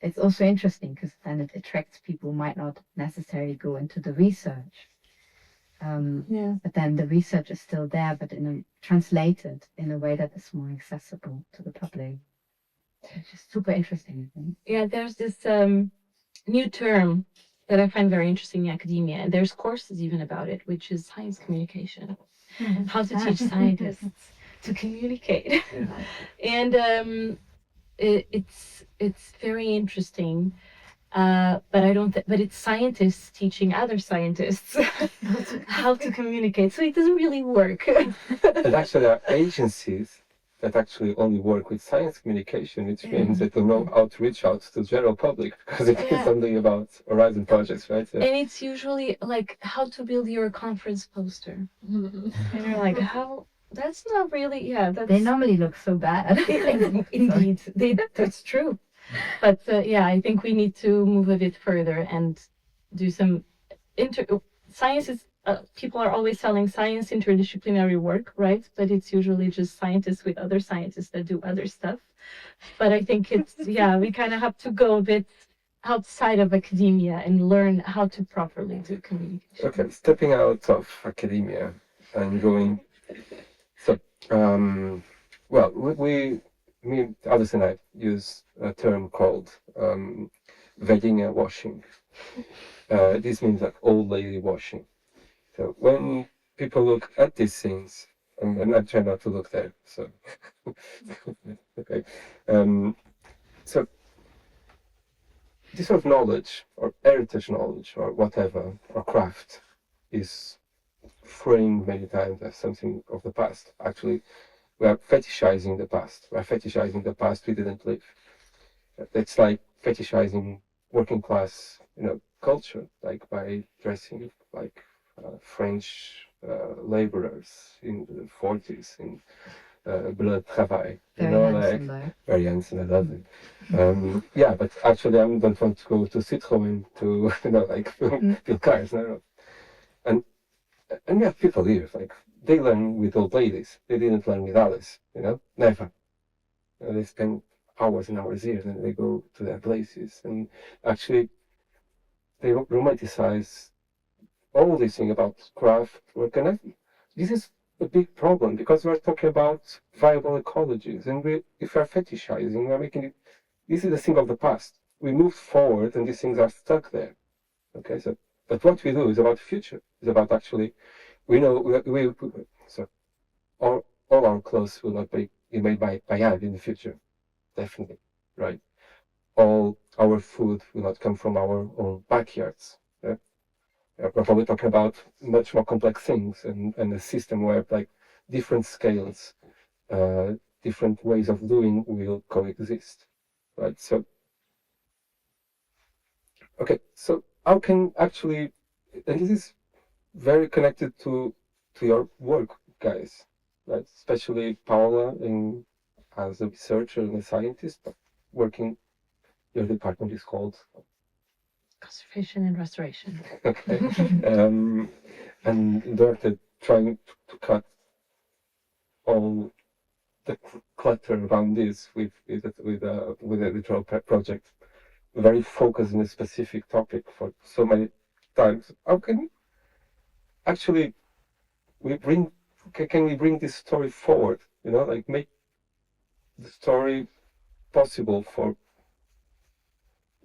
[SPEAKER 2] it's also interesting because then it attracts people who might not necessarily go into the research. But then the research is still there, but translated in a way that is more accessible to the public. It's just super interesting, I think.
[SPEAKER 3] Yeah, there's this new term that I find very interesting in academia, and there's courses even about it, which is science communication. How to teach scientists to communicate. And it's very interesting. But I don't. But it's scientists teaching other scientists how to communicate, so it doesn't really work.
[SPEAKER 1] And actually, there are agencies that actually only work with science communication, which means they don't know how to reach out to the general public because it is only about horizon projects, right?
[SPEAKER 3] And it's usually like how to build your conference poster, and you're like, how? That's not really. Yeah,
[SPEAKER 2] they normally look so bad.
[SPEAKER 3] Indeed, that's true. But yeah, I think we need to move a bit further and do some science is people are always selling science interdisciplinary work, right? But it's usually just scientists with other scientists that do other stuff. But I think it's we kind of have to go a bit outside of academia and learn how to properly do communication.
[SPEAKER 1] Okay, stepping out of academia and going Well, me, Alice and I use a term called velhinha washing. This means like old lady washing. So when people look at these things, and I try not to look there, so okay. So this sort of knowledge, or heritage knowledge, or whatever, or craft, is framed many times as something of the past. Actually, we are fetishizing the past. We are fetishizing the past we didn't live. It's like fetishizing working class, culture, like by dressing like French laborers in the 40s in blood travail.
[SPEAKER 2] Very handsome, though.
[SPEAKER 1] Very handsome. I love it. Yeah, but actually, I don't want to go to Citroën to build cars. No. And yeah, people here, like they learn with old ladies. They didn't learn with Alice. Never. They spend hours and hours here, and they go to their places. And actually, they romanticize all this thing about craft work. And this is a big problem because we're talking about viable ecologies, and if we're fetishizing, we're making it. This is a thing of the past. We moved forward, and these things are stuck there. Okay, so but what we do is about the future. It's about actually, we know so all our clothes will not be made by hand in the future, definitely, right? All our food will not come from our own backyards. Yeah? We're probably talking about much more complex things and a system where like different scales, different ways of doing will coexist, right? So, okay, so how can actually, and this is very connected to your work, guys, right? Especially Paula as a researcher and a scientist, but working. Your department is called
[SPEAKER 3] Conservation and restoration.
[SPEAKER 1] okay, and Dörte trying to cut all the clutter around this with a literal project, very focused on a specific topic for so many times. How can actually can we bring this story forward? Like make the story possible for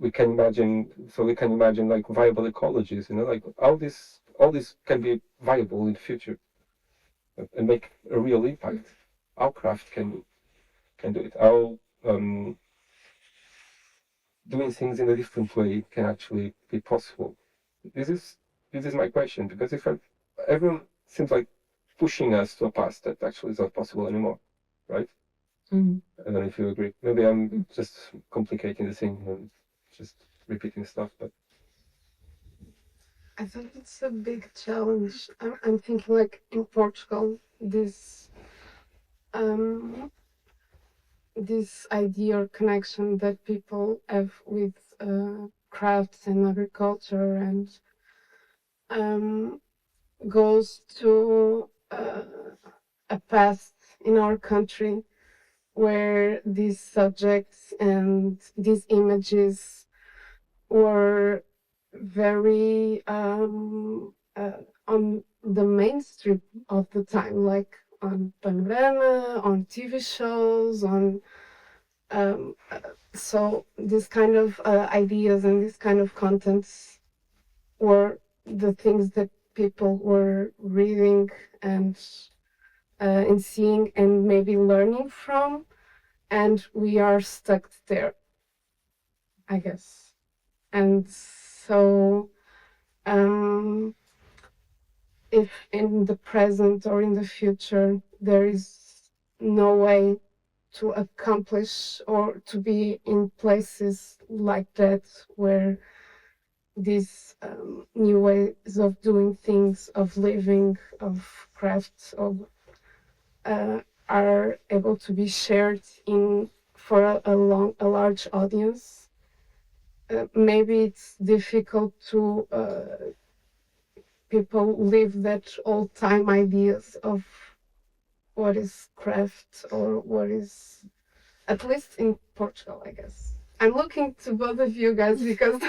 [SPEAKER 1] we can imagine like viable ecologies, like all this can be viable in the future and make a real impact. Our craft can do it. Our doing things in a different way can actually be possible. This is my question, because if everyone seems like pushing us to a past that actually is not possible anymore, right?
[SPEAKER 3] Mm-hmm.
[SPEAKER 1] I don't know if you agree. Maybe I'm just complicating the thing and just repeating stuff, but
[SPEAKER 4] I think it's a big challenge. I'm thinking like in Portugal, this idea or connection that people have with crafts and agriculture and goes to a past in our country where these subjects and these images were very on the mainstream of the time, like on Panorama, on TV shows, on so this kind of ideas and this kind of contents were the things that people were reading and seeing and maybe learning from, and we are stuck there, I guess. And so if in the present or in the future there is no way to accomplish or to be in places like that where these new ways of doing things, of living, of crafts, of are able to be shared for a large audience. Maybe it's difficult to people live that old time ideas of what is craft or what is, at least in Portugal, I guess. I'm looking to both of you guys because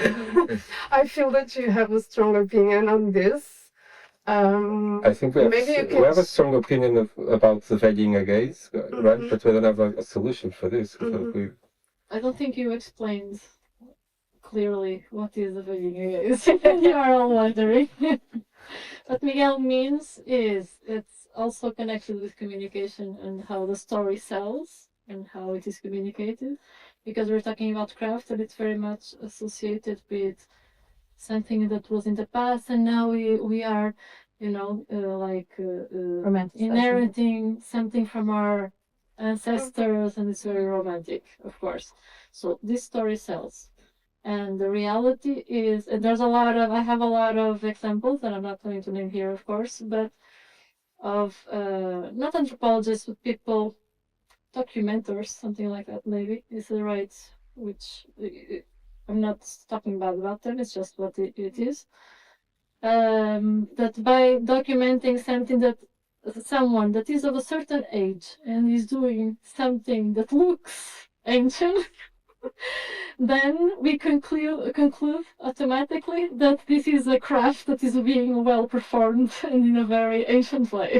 [SPEAKER 4] I feel that you have a strong opinion on this.
[SPEAKER 1] I think
[SPEAKER 4] maybe you
[SPEAKER 1] we have a
[SPEAKER 4] can.
[SPEAKER 1] strong opinion about the valuing a gaze, right?
[SPEAKER 4] Mhm.
[SPEAKER 1] But we don't have a solution for this. So
[SPEAKER 4] Mhm.
[SPEAKER 6] I don't think you explained clearly what is the valuing. You are all wondering. What Miguel means is it's also connected with communication and how the story sells and how it is communicated. Because we're talking about craft and it's very much associated with something that was in the past and now we are,
[SPEAKER 2] Romanticizing.
[SPEAKER 6] inheriting something from our ancestors and it's very romantic, of course. So this story sells. And the reality is, and I have a lot of examples that I'm not going to name here, of course, but of not anthropologists, but people, documenters, something like that, maybe is the right, which I'm not talking bad about them, it's just what it is. That by documenting something that someone that is of a certain age and is doing something that looks ancient, then we conclude automatically that this is a craft that is being well performed and in a very ancient way,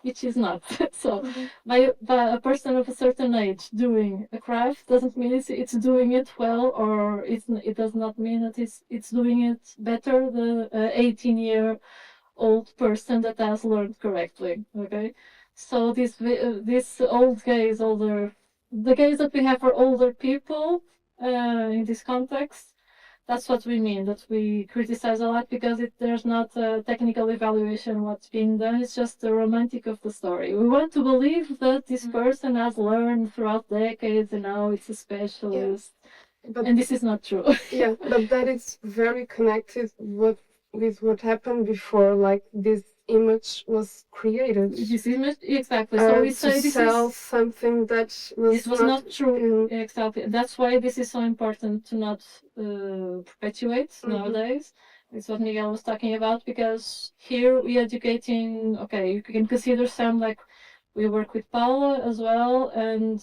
[SPEAKER 6] which is not. So, by a person of a certain age doing a craft doesn't mean it's doing it well, or it does not mean that it's doing it better. The 18-year-old person that has learned correctly. Okay, so this old gaze, the gaze that we have for older people in this context, that's what we mean, that we criticize a lot because there's not a technical evaluation what's being done, it's just the romantic of the story. We want to believe that this person has learned throughout decades and now it's a specialist,
[SPEAKER 4] But
[SPEAKER 6] and this is not true.
[SPEAKER 4] yeah, but that is very connected with what happened before, like this image was created.
[SPEAKER 6] This image, exactly. So we
[SPEAKER 4] To
[SPEAKER 6] say this
[SPEAKER 4] sell
[SPEAKER 6] is
[SPEAKER 4] something that
[SPEAKER 6] this was not true.
[SPEAKER 4] in-
[SPEAKER 6] Exactly. That's why this is so important to not perpetuate nowadays. It's what Miguel was talking about, because here we educating, okay, you can consider some, like we work with Paula as well, and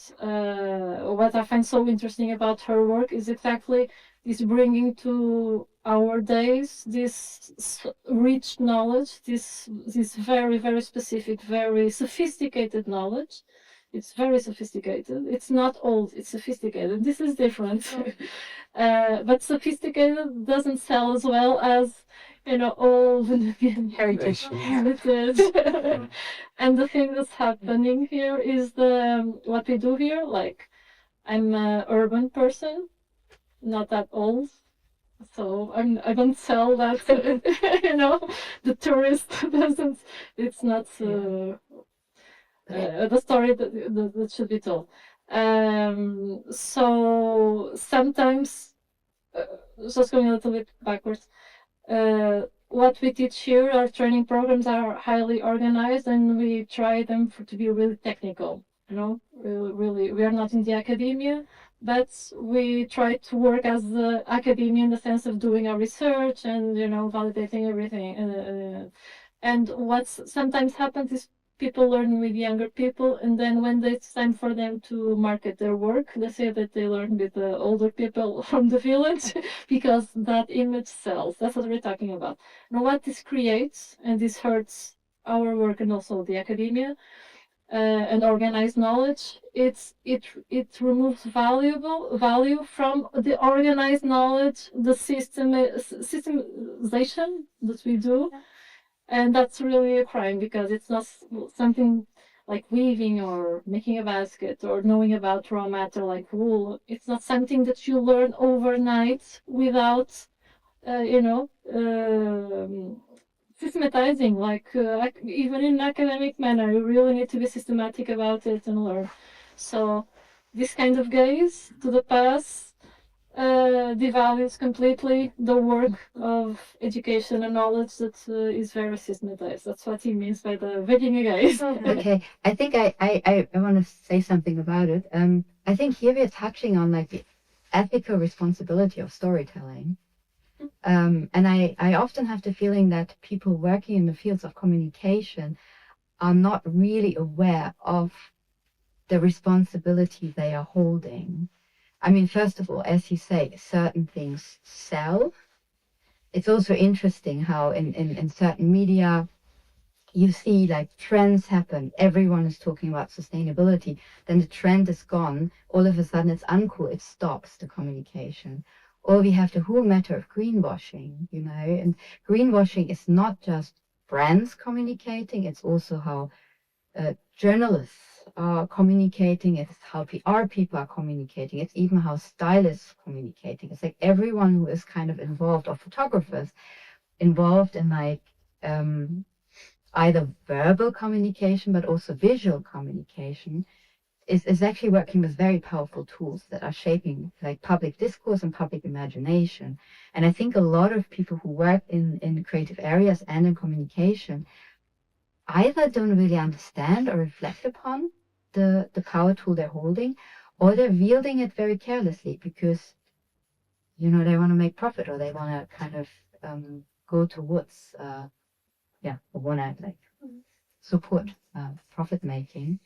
[SPEAKER 6] what I find so interesting about her work is exactly this bringing to our days this rich knowledge, this very, very specific, very sophisticated knowledge. It's very sophisticated. It's not old, it's sophisticated. This is different. But sophisticated doesn't sell as well as, old and
[SPEAKER 2] Heritage.
[SPEAKER 6] heritage. And the thing that's happening here is what we do here. Like, I'm an urban person, not that old. So I don't sell that, the tourist doesn't, it's not the story that should be told. So sometimes, just going a little bit backwards, what we teach here, our training programs are highly organized and we try them to be really technical, really, we are not in the academia, but we try to work as the academia in the sense of doing our research and, validating everything. And what sometimes happens is people learn with younger people, and then when it's time for them to market their work, they say that they learn with the older people from the village because that image sells. That's what we're talking about. Now, what this creates, and this hurts our work and also the academia, and organized knowledge, it removes value from the organized knowledge, the systemization that we do. And that's really a crime because it's not something like weaving or making a basket or knowing about raw matter like wool. It's not something that you learn overnight without, systematizing. Like even in an academic manner, you really need to be systematic about it and learn. So this kind of gaze to the past devalues completely the work of education and knowledge that is very systematized. That's what he means by the vegging gaze.
[SPEAKER 2] Okay, I think I want to say something about it. I think here we're touching on like the ethical responsibility of storytelling. And I often have the feeling that people working in the fields of communication are not really aware of the responsibility they are holding. I mean, first of all, as you say, certain things sell. It's also interesting how in certain media, you see like trends happen. Everyone is talking about sustainability. Then the trend is gone. All of a sudden it's uncool. It stops the communication. Or we have the whole matter of greenwashing, you know, and greenwashing is not just brands communicating, it's also how journalists are communicating, it's how PR people are communicating, it's even how stylists are communicating. It's like everyone who is kind of involved, or photographers involved in like either verbal communication but also visual communication is actually working with very powerful tools that are shaping like public discourse and public imagination. And I think a lot of people who work in creative areas and in communication either don't really understand or reflect upon the power tool they're holding, or they're wielding it very carelessly because, you know, they want to make profit, or they want to kind of go towards, or want to like support profit making.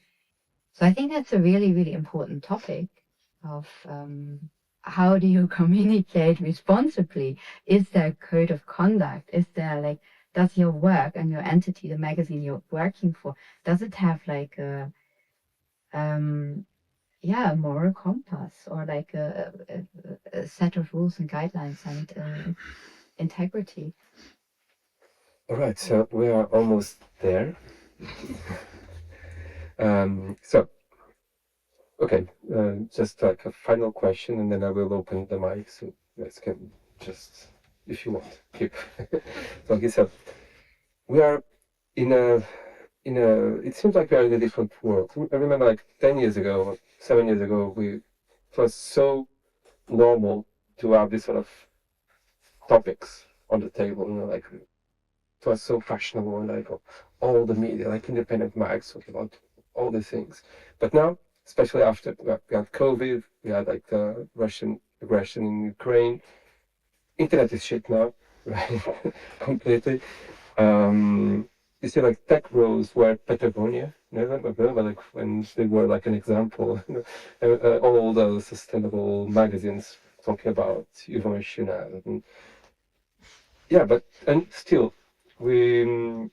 [SPEAKER 2] So I think that's a really, really important topic of how do you communicate responsibly? Is there a code of conduct? Is there like, does your work and your entity, the magazine you're working for, does it have like a moral compass, or like a set of rules and guidelines and integrity?
[SPEAKER 1] All right, so we are almost there. Okay, just like a final question, and then I will open the mic so you guys can just, if you want, keep. So, like I said, we are in a. It seems like we are in a different world. I remember, like 10 years ago, 7 years ago, it was so normal to have this sort of topics on the table. You know, like it was so fashionable, and like all the media, like independent mags, talking about all these things. But now, especially after we had COVID, we had like the Russian aggression in Ukraine. Internet is shit now, right? Completely. You see, like tech bros were Patagonia. You know, remember like when they were like an example. You know, all those sustainable magazines talking about innovation and yeah, but and still we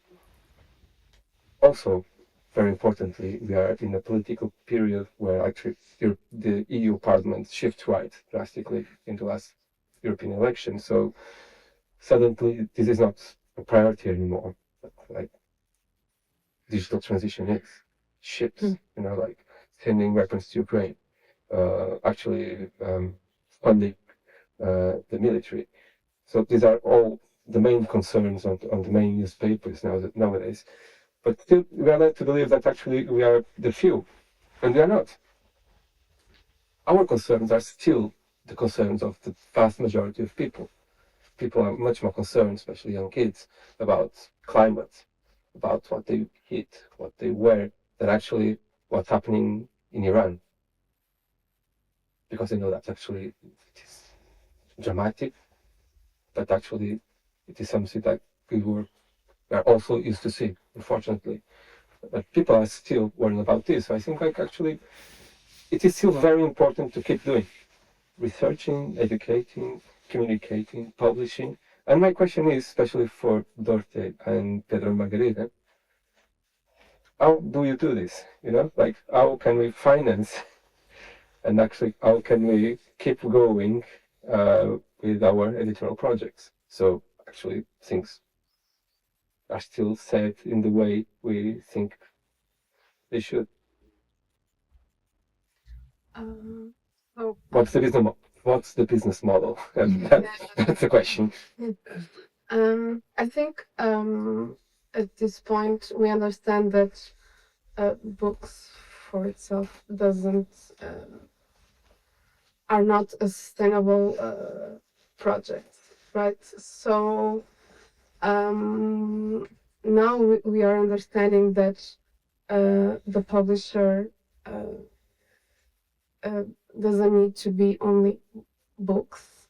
[SPEAKER 1] also. Very importantly, we are in a political period where actually the EU Parliament shifts right drastically in the last European election. So suddenly, this is not a priority anymore. Like digital transition is ships, you know, like sending weapons to Ukraine, actually funding the military. So these are all the main concerns on the main newspapers nowadays. But still, we are led to believe that actually we are the few, and we are not. Our concerns are still the concerns of the vast majority of people. People are much more concerned, especially young kids, about climate, about what they eat, what they wear, than actually what's happening in Iran. Because they know that actually it is dramatic, but actually it is something that we are also used to see, unfortunately. But people are still worrying about this. So I think like actually it is still very important to keep doing researching, educating, communicating, publishing. And my question is, especially for Dörte and Pedro and Margarida, how do you do this? You know, like how can we finance and actually how can we keep going with our editorial projects? So actually things are still set in the way we think they should.
[SPEAKER 4] So
[SPEAKER 1] What's the business model? And that's the question.
[SPEAKER 4] I think at this point we understand that books for itself are not a sustainable project, right? So now we are understanding that the publisher doesn't need to be only books,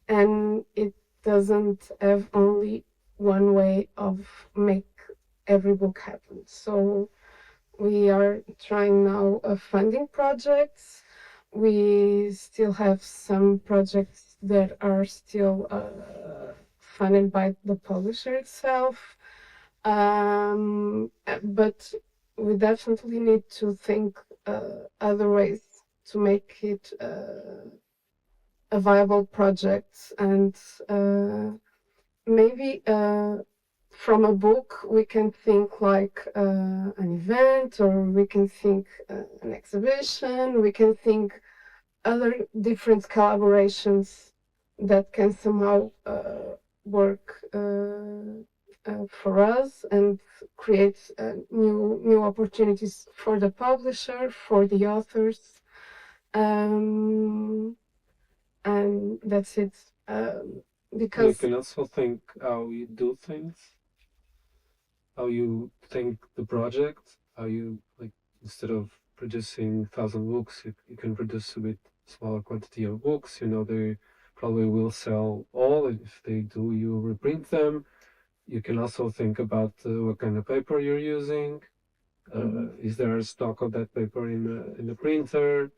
[SPEAKER 4] and it doesn't have only one way of make every book happen. So we are trying now funding projects. We still have some projects that are still funded by the publisher itself. But we definitely need to think other ways to make it a viable project, and maybe from a book we can think like an event, or we can think an exhibition, we can think other different collaborations that can somehow work for us and create new opportunities for the publisher, for the authors, and that's it.
[SPEAKER 5] You
[SPEAKER 4] Because
[SPEAKER 5] can also think how you do things, how you think the project, how you like instead of producing 1,000 books, you can produce a bit smaller quantity of books. You know, they probably will sell all, and if they do, you reprint them. You can also think about what kind of paper you're using. Is there a stock of that paper in the printer?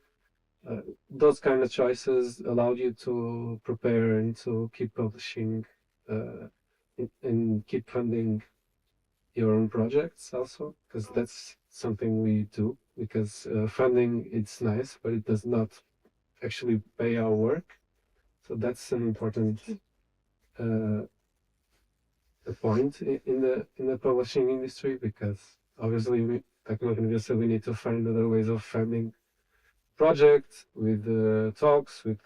[SPEAKER 5] Those kind of choices allow you to prepare and to keep publishing and keep funding your own projects also, because that's something we do, because funding, it's nice, but it does not actually pay our work. So that's an important point in the publishing industry, because obviously like Margarida said, we need to find other ways of funding projects, with talks, with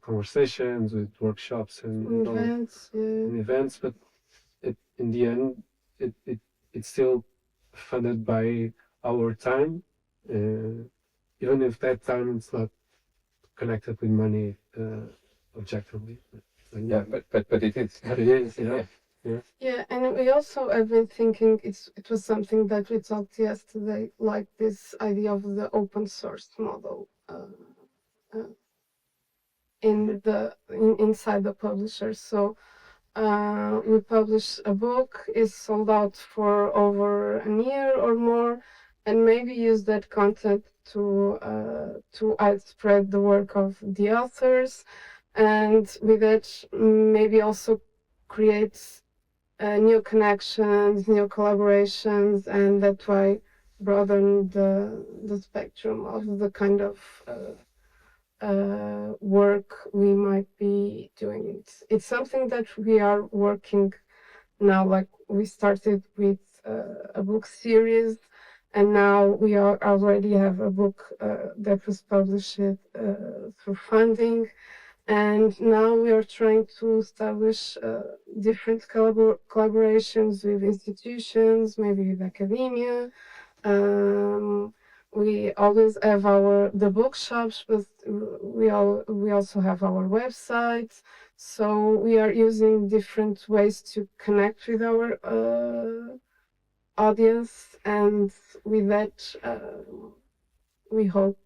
[SPEAKER 5] conversations, with workshops and
[SPEAKER 4] events,
[SPEAKER 5] events, but in the end, it's still funded by our time, even if that time is not connected with money objectively.
[SPEAKER 1] Yeah, but it is.
[SPEAKER 5] But it is, yeah.
[SPEAKER 4] Yeah, and we also have been thinking it was something that we talked yesterday, like this idea of the open source model inside the publisher. So we publish a book, is sold out for over a year or more, and maybe use that content to spread the work of the authors, and with that maybe also create new connections, new collaborations, and that way broaden the spectrum of the kind of work we might be doing. It's something that we are working now. Like we started with a book series, and now we already have a book that was published through funding. And now we are trying to establish different collaborations with institutions, maybe with academia. We always have the bookshops, but we also have our website. So we are using different ways to connect with our audience, and with that, we hope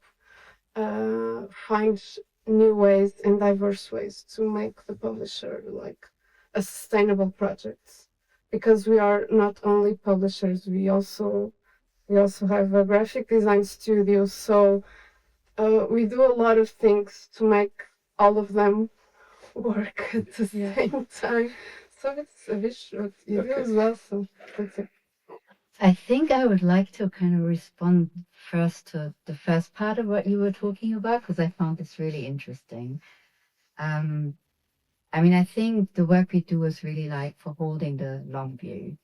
[SPEAKER 4] find new ways and diverse ways to make the publisher like a sustainable project, because we are not only publishers, we also have a graphic design studio, so we do a lot of things to make all of them work at the same time. So it's a bit what you do as well. So that's it.
[SPEAKER 2] I think I would like to kind of respond first to the first part of what you were talking about, because I found this really interesting. I mean, I think the work we do is really like for holding the long view.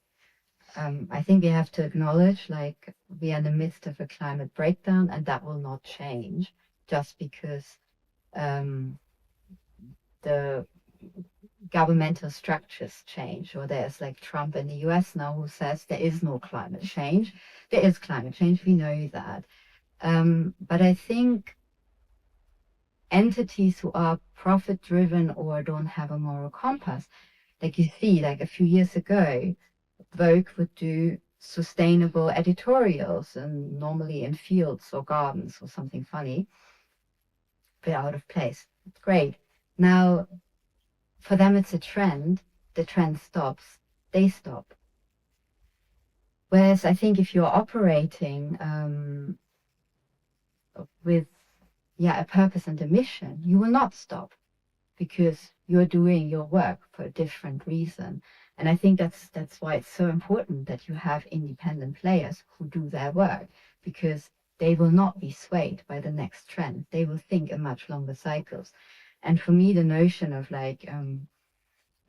[SPEAKER 2] I think we have to acknowledge, like, we are in the midst of a climate breakdown, and that will not change just because the governmental structures change, or there's like Trump in the US now who says there is no climate change. There is climate change, we know that. But I think entities who are profit driven or don't have a moral compass, like you see, like a few years ago, Vogue would do sustainable editorials, and normally in fields or gardens or something funny, but out of place. It's great. Now, for them, it's a trend. The trend stops. They stop. Whereas I think if you're operating with a purpose and a mission, you will not stop, because you're doing your work for a different reason. And I think that's why it's so important that you have independent players who do their work, because they will not be swayed by the next trend. They will think in much longer cycles. And for me, the notion of like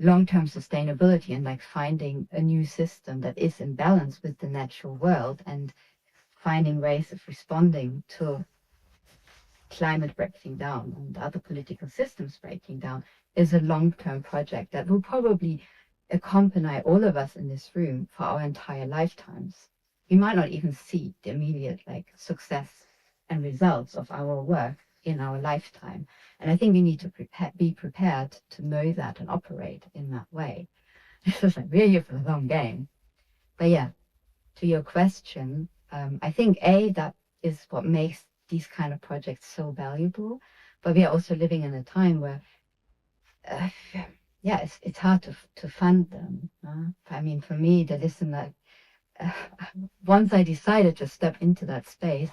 [SPEAKER 2] long-term sustainability and like finding a new system that is in balance with the natural world and finding ways of responding to climate breaking down and other political systems breaking down is a long-term project that will probably accompany all of us in this room for our entire lifetimes. We might not even see the immediate like success and results of our work in our lifetime. And I think we need to be prepared to know that and operate in that way. This is like really for the long game. But yeah, to your question, I think that is what makes these kind of projects so valuable. But we are also living in a time where, it's hard to fund them. I mean, for me, the listener, once I decided to step into that space,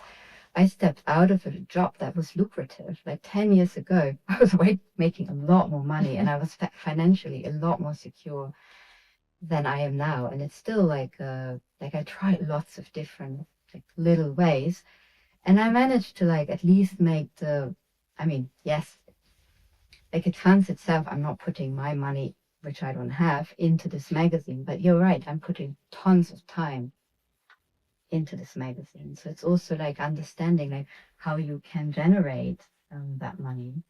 [SPEAKER 2] I stepped out of a job that was lucrative. Like 10 years ago, I was making a lot more money and I was financially a lot more secure than I am now. And it's still like I tried lots of different like little ways, and I managed to like at least make yes, like it funds itself. I'm not putting my money, which I don't have, into this magazine, but you're right, I'm putting tons of time into this magazine. So it's also like understanding like how you can generate that money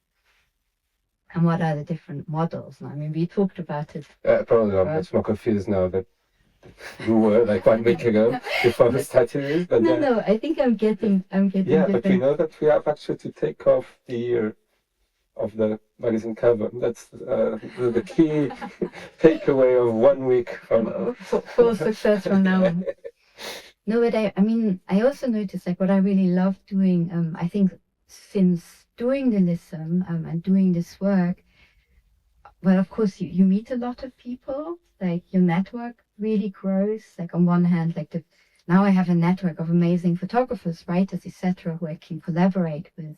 [SPEAKER 2] and what are the different models. I mean, we talked about it.
[SPEAKER 1] Probably I'm much more confused now that you were like 1 week ago before we started this. But
[SPEAKER 2] No, I think I'm getting.
[SPEAKER 1] Yeah, but we know that we have actually to take off the year of the magazine cover. That's the key takeaway of 1 week from
[SPEAKER 2] full success from now on. No, but I mean, I also noticed like what I really love doing. I think since doing the Lissome and doing this work, well, of course, you meet a lot of people. Like your network really grows. Like on one hand, like now I have a network of amazing photographers, writers, etc., who I can collaborate with.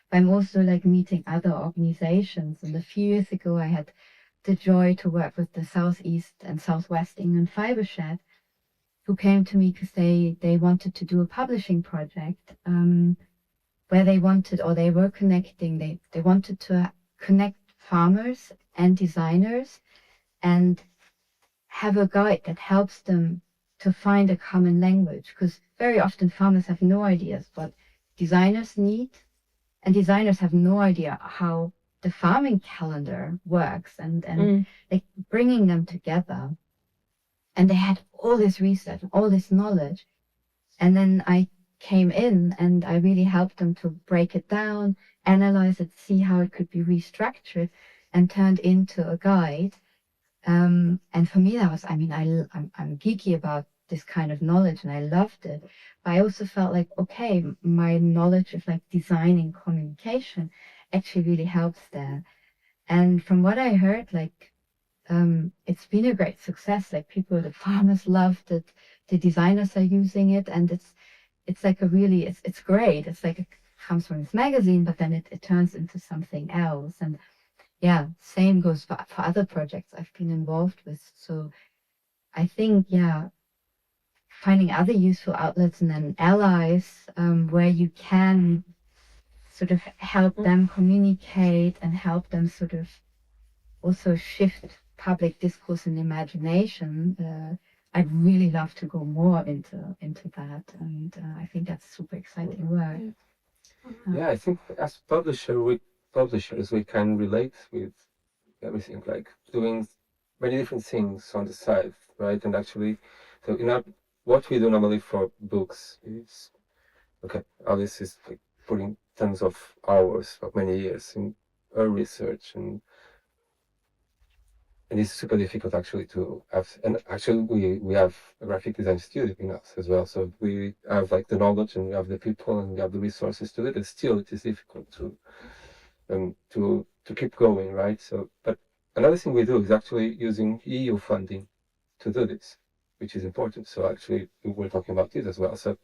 [SPEAKER 2] But I'm also like meeting other organizations. And a few years ago, I had the joy to work with the Southeast and Southwest England Fiber Shed, who came to me because they wanted to do a publishing project where they were connecting. They wanted to connect farmers and designers and have a guide that helps them to find a common language, because very often farmers have no ideas what designers need, and designers have no idea how the farming calendar works, and like bringing them together. And they had all this research, all this knowledge, and then I came in and I really helped them to break it down, analyze it, see how it could be restructured and turned into a guide. And for me, that was, I mean, I'm geeky about this kind of knowledge and I loved it. But I also felt like, okay, my knowledge of like design and communication actually really helps there. And from what I heard, like, it's been a great success. Like the farmers loved it, the designers are using it, and it's like it's great. It's like it comes from this magazine, but then it turns into something else. And yeah, same goes for other projects I've been involved with. So I think, finding other useful outlets and then allies where you can sort of help them communicate and help them sort of also shift public discourse and imagination. I'd really love to go more into that, and I think that's super exciting work.
[SPEAKER 1] Yeah, I think as publishers we can relate with everything, like doing many different things on the side, right? And actually, so what we do normally for books is, okay, Alice is like putting tons of hours of many years in her research, and it's super difficult actually to have. And actually, we have a graphic design studio in us as well, so we have like the knowledge and we have the people and we have the resources to do it. And still, it is difficult to keep going, right? So, but another thing we do is actually using EU funding to do this, which is important. So actually, we're talking about this as well. So,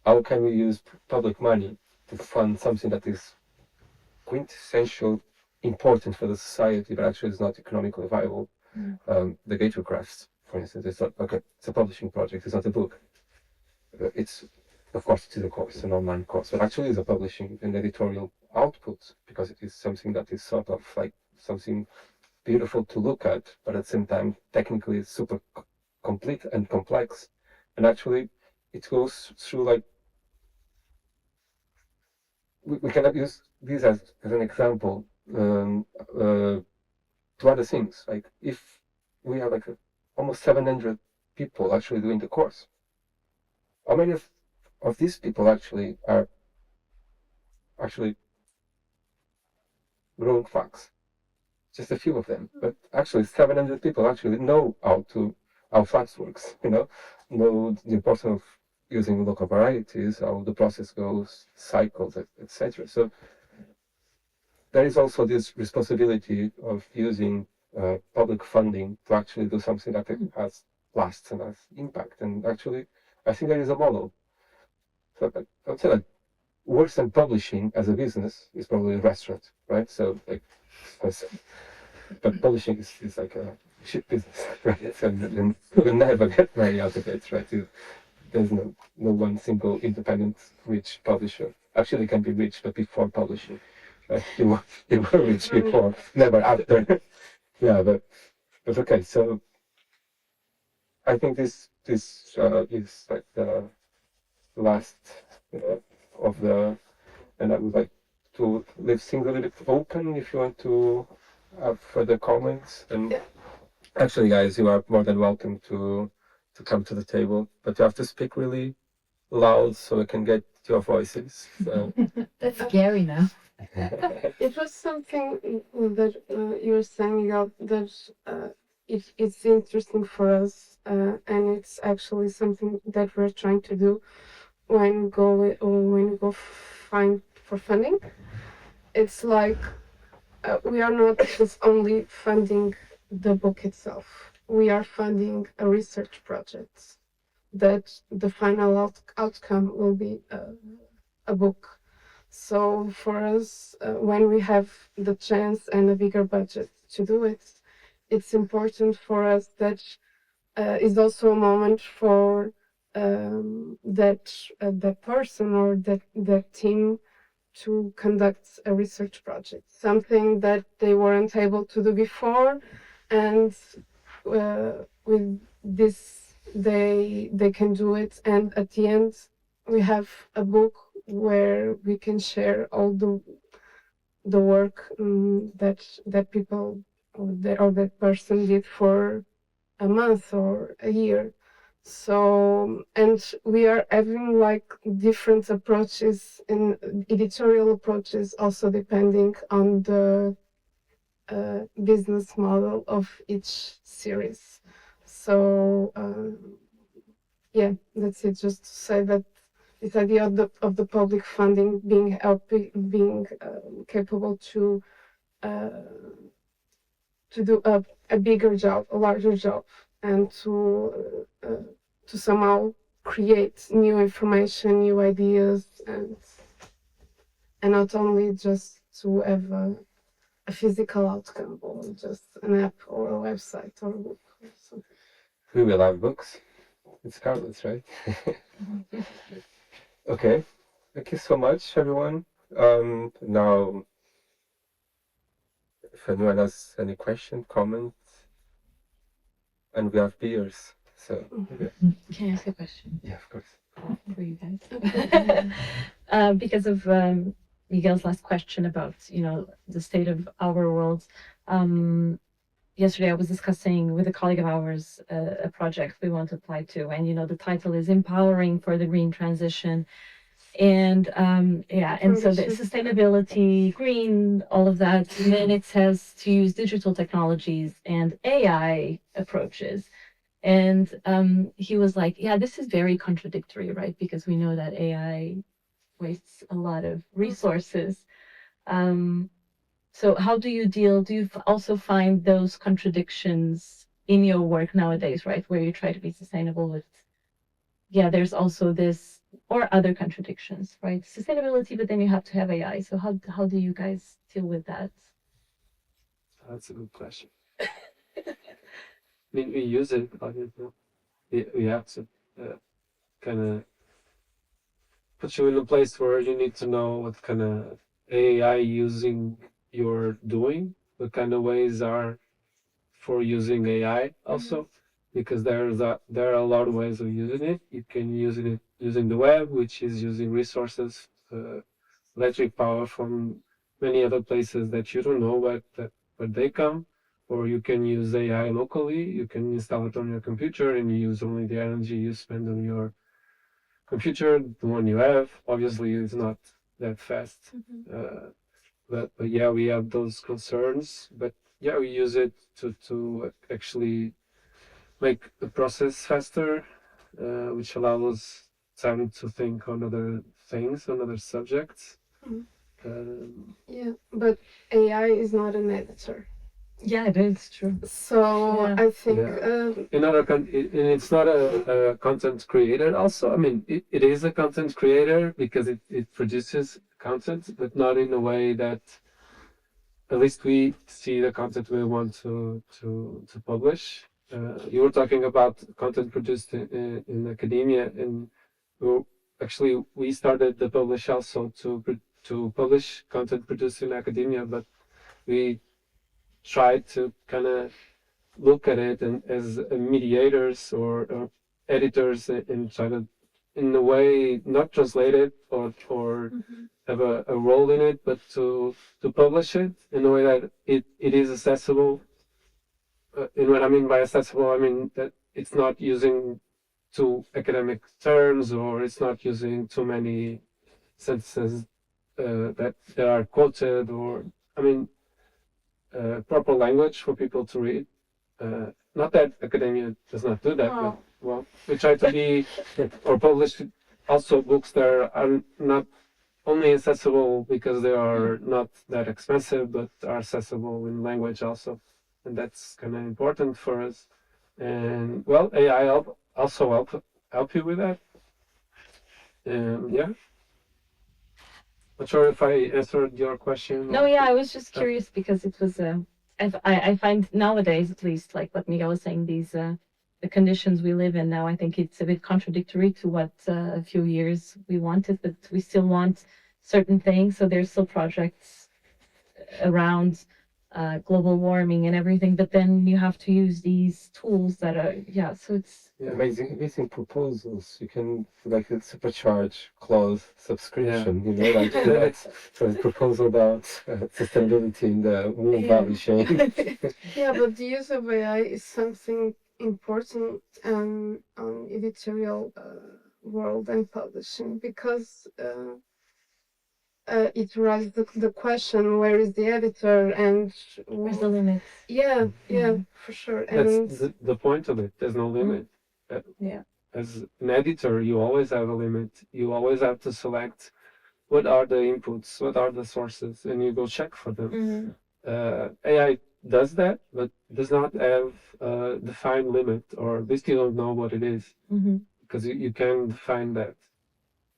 [SPEAKER 1] how can we use public money to fund something that is quintessential important for the society, but actually is not economically viable The gateway crafts, for instance, it's not, okay, it's a publishing project, it's not a book. It's, of course, it is a course, an online course, but actually it's a publishing and editorial output, because it is something that is sort of like something beautiful to look at, but at the same time, technically it's super complete and complex. And actually, it goes through like, we cannot use this as an example to other things. Like if we have like almost 700 people actually doing the course, how many of these people actually are actually growing facts? Just a few of them, but actually 700 people actually know how facts works, know the importance of using local varieties, how the process goes, cycles, etc. So there is also this responsibility of using public funding to actually do something that has lasts and has impact. And actually, I think there is a model. So I would say that worse than publishing as a business is probably a restaurant, right? So like, but publishing is like a shit business, right? And you'll never get money out of it, right? There's no one single independent rich publisher. Actually, you can be rich, but before publishing, right? You were rich before, never after. Yeah, but okay. So I think this is like the last of the, and I would like to leave things a little bit open if you want to have further comments. And actually, guys, you are more than welcome to come to the table, but you have to speak really loud so I can get your voices. So.
[SPEAKER 2] That's scary now.
[SPEAKER 4] It was something that you were saying, Miguel, that it's interesting for us, and it's actually something that we're trying to do when we go find for funding. It's like we are not just only funding the book itself. We are funding a research project that the final outcome will be a book. So for us, when we have the chance and a bigger budget to do it, it's important for us that is also a moment for that person or that team to conduct a research project, something that they weren't able to do before, and with this they can do it, and at the end we have a book where we can share all the work that people or that person did for a month or a year. So, and we are having like different approaches in editorial approaches, also depending on the business model of each series. So, yeah, that's it. Just to say that this idea of the public funding being capable to do a bigger job, a larger job, and to somehow create new information, new ideas, and not only just to have a physical outcome or just an app or a website or a book or something.
[SPEAKER 1] We will have books. It's Scarlet, right? Okay. Thank you so much, everyone. Now, if anyone has any question, comment, and we have beers. So, yeah.
[SPEAKER 3] Can I ask a question
[SPEAKER 1] Yeah, of course.
[SPEAKER 3] for you guys? Because of Miguel's last question about, the state of our world. Yesterday I was discussing with a colleague of ours a project we want to apply to, and the title is Empowering for the Green Transition. And and so the sustainability, green, all of that, and then it says to use digital technologies and AI approaches. And he was like, yeah, this is very contradictory, right? Because we know that AI wastes a lot of resources. So how do you also find those contradictions in your work nowadays, right? Where you try to be sustainable with, there's also this, or other contradictions, right? Sustainability, but then you have to have AI. So how do you guys deal with that?
[SPEAKER 5] That's a good question. mean, we use it, but we have to kind of put you in a place where you need to know what kind of AI using you're doing, what kind of ways are for using AI also, because there are a lot of ways of using it. You can use it using the web, which is using resources, electric power from many other places that you don't know where they come, or you can use AI locally. You can install it on your computer and you use only the energy you spend on your computer, the one you have. Obviously, it's not that fast. But yeah, we have those concerns. But yeah, we use it to actually make the process faster, which allows time to think on other things, on other subjects.
[SPEAKER 4] Yeah, but AI is not an editor.
[SPEAKER 3] Yeah, it is true.
[SPEAKER 4] So
[SPEAKER 3] Yeah.
[SPEAKER 4] I think
[SPEAKER 5] And it's not a content creator also. I mean, it is a content creator because it produces content, but not in a way that at least we see the content we want to publish. You were talking about content produced in academia, and we started the publish also to publish content produced in academia, but we tried to kind of look at it and as mediators or editors and try to, in a way, not translate it or have a role in it, but to publish it in a way that it is accessible. And what I mean by accessible, I mean that it's not using too academic terms or it's not using too many sentences that are quoted, or I mean proper language for people to read. Not that academia does not do that, but well, we try to be or publish also books that are not only accessible because they are not that expensive, but are accessible in language also, and that's kind of important for us. And well, AI also help you with that. Yeah. Not sure if I answered your question.
[SPEAKER 3] No, yeah, I was just curious because it was I find nowadays, at least, like what Miguel was saying, these the conditions we live in now, I think it's a bit contradictory to what a few years we wanted, but we still want certain things. So there's still projects around global warming and everything, but then you have to use these tools that are, so it's
[SPEAKER 1] amazing proposals. You can like a supercharge clause subscription, like that's a proposal about sustainability in the wool value chain.
[SPEAKER 4] yeah, but the use of AI is something important on editorial world and publishing, because it raises the question, where is the editor and
[SPEAKER 3] where's the limit?
[SPEAKER 4] Yeah, for sure.
[SPEAKER 5] That's the point of it. There's no limit. As an editor, you always have a limit. You always have to select what are the inputs, what are the sources, and you go check for them. AI does that, but does not have a defined limit, or at least you don't know what it is, because you can define that.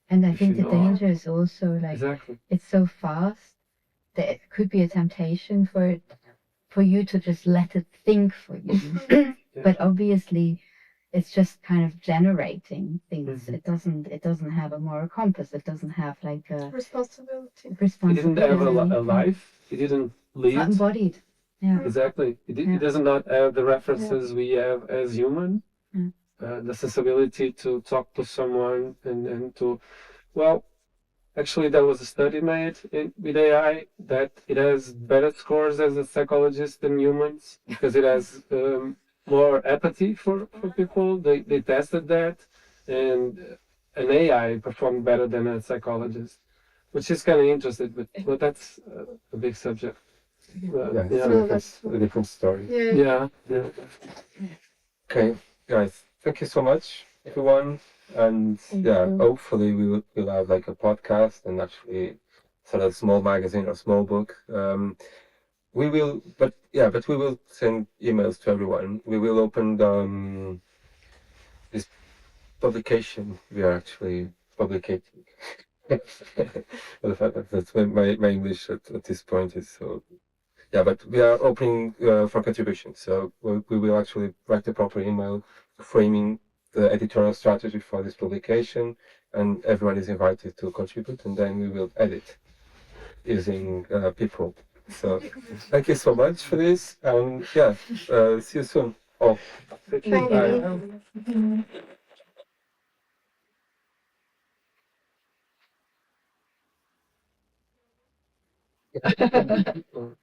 [SPEAKER 2] And I think the danger is also like it's so fast that it could be a temptation for you to just let it think for you. But obviously it's just kind of generating things. It doesn't have a moral compass. It doesn't have like a
[SPEAKER 4] responsibility.
[SPEAKER 5] It didn't have a life. It didn't lead.
[SPEAKER 2] It's not embodied. Yeah.
[SPEAKER 5] Exactly. It does not have the references we have as human. The sensibility to talk to someone and to, well, actually there was a study made with AI that it has better scores as a psychologist than humans because it has more empathy for people. They tested that, and an AI performed better than a psychologist, which is kind of interesting, but that's a big subject.
[SPEAKER 1] It's a different story.
[SPEAKER 5] Yeah.
[SPEAKER 1] Okay, guys, thank you so much, everyone. And hopefully we'll have like a podcast and actually sort of small magazine or small book. We will, but we will send emails to everyone. We will open this publication we are actually publicating. That's my English at this point is so. yeah, but we are opening for contributions. So we will actually write the proper email framing the editorial strategy for this publication, and everyone is invited to contribute, and then we will edit using people. So thank you so much for this, and yeah, see you soon. Oh,
[SPEAKER 4] Thank
[SPEAKER 1] Bye.
[SPEAKER 4] you.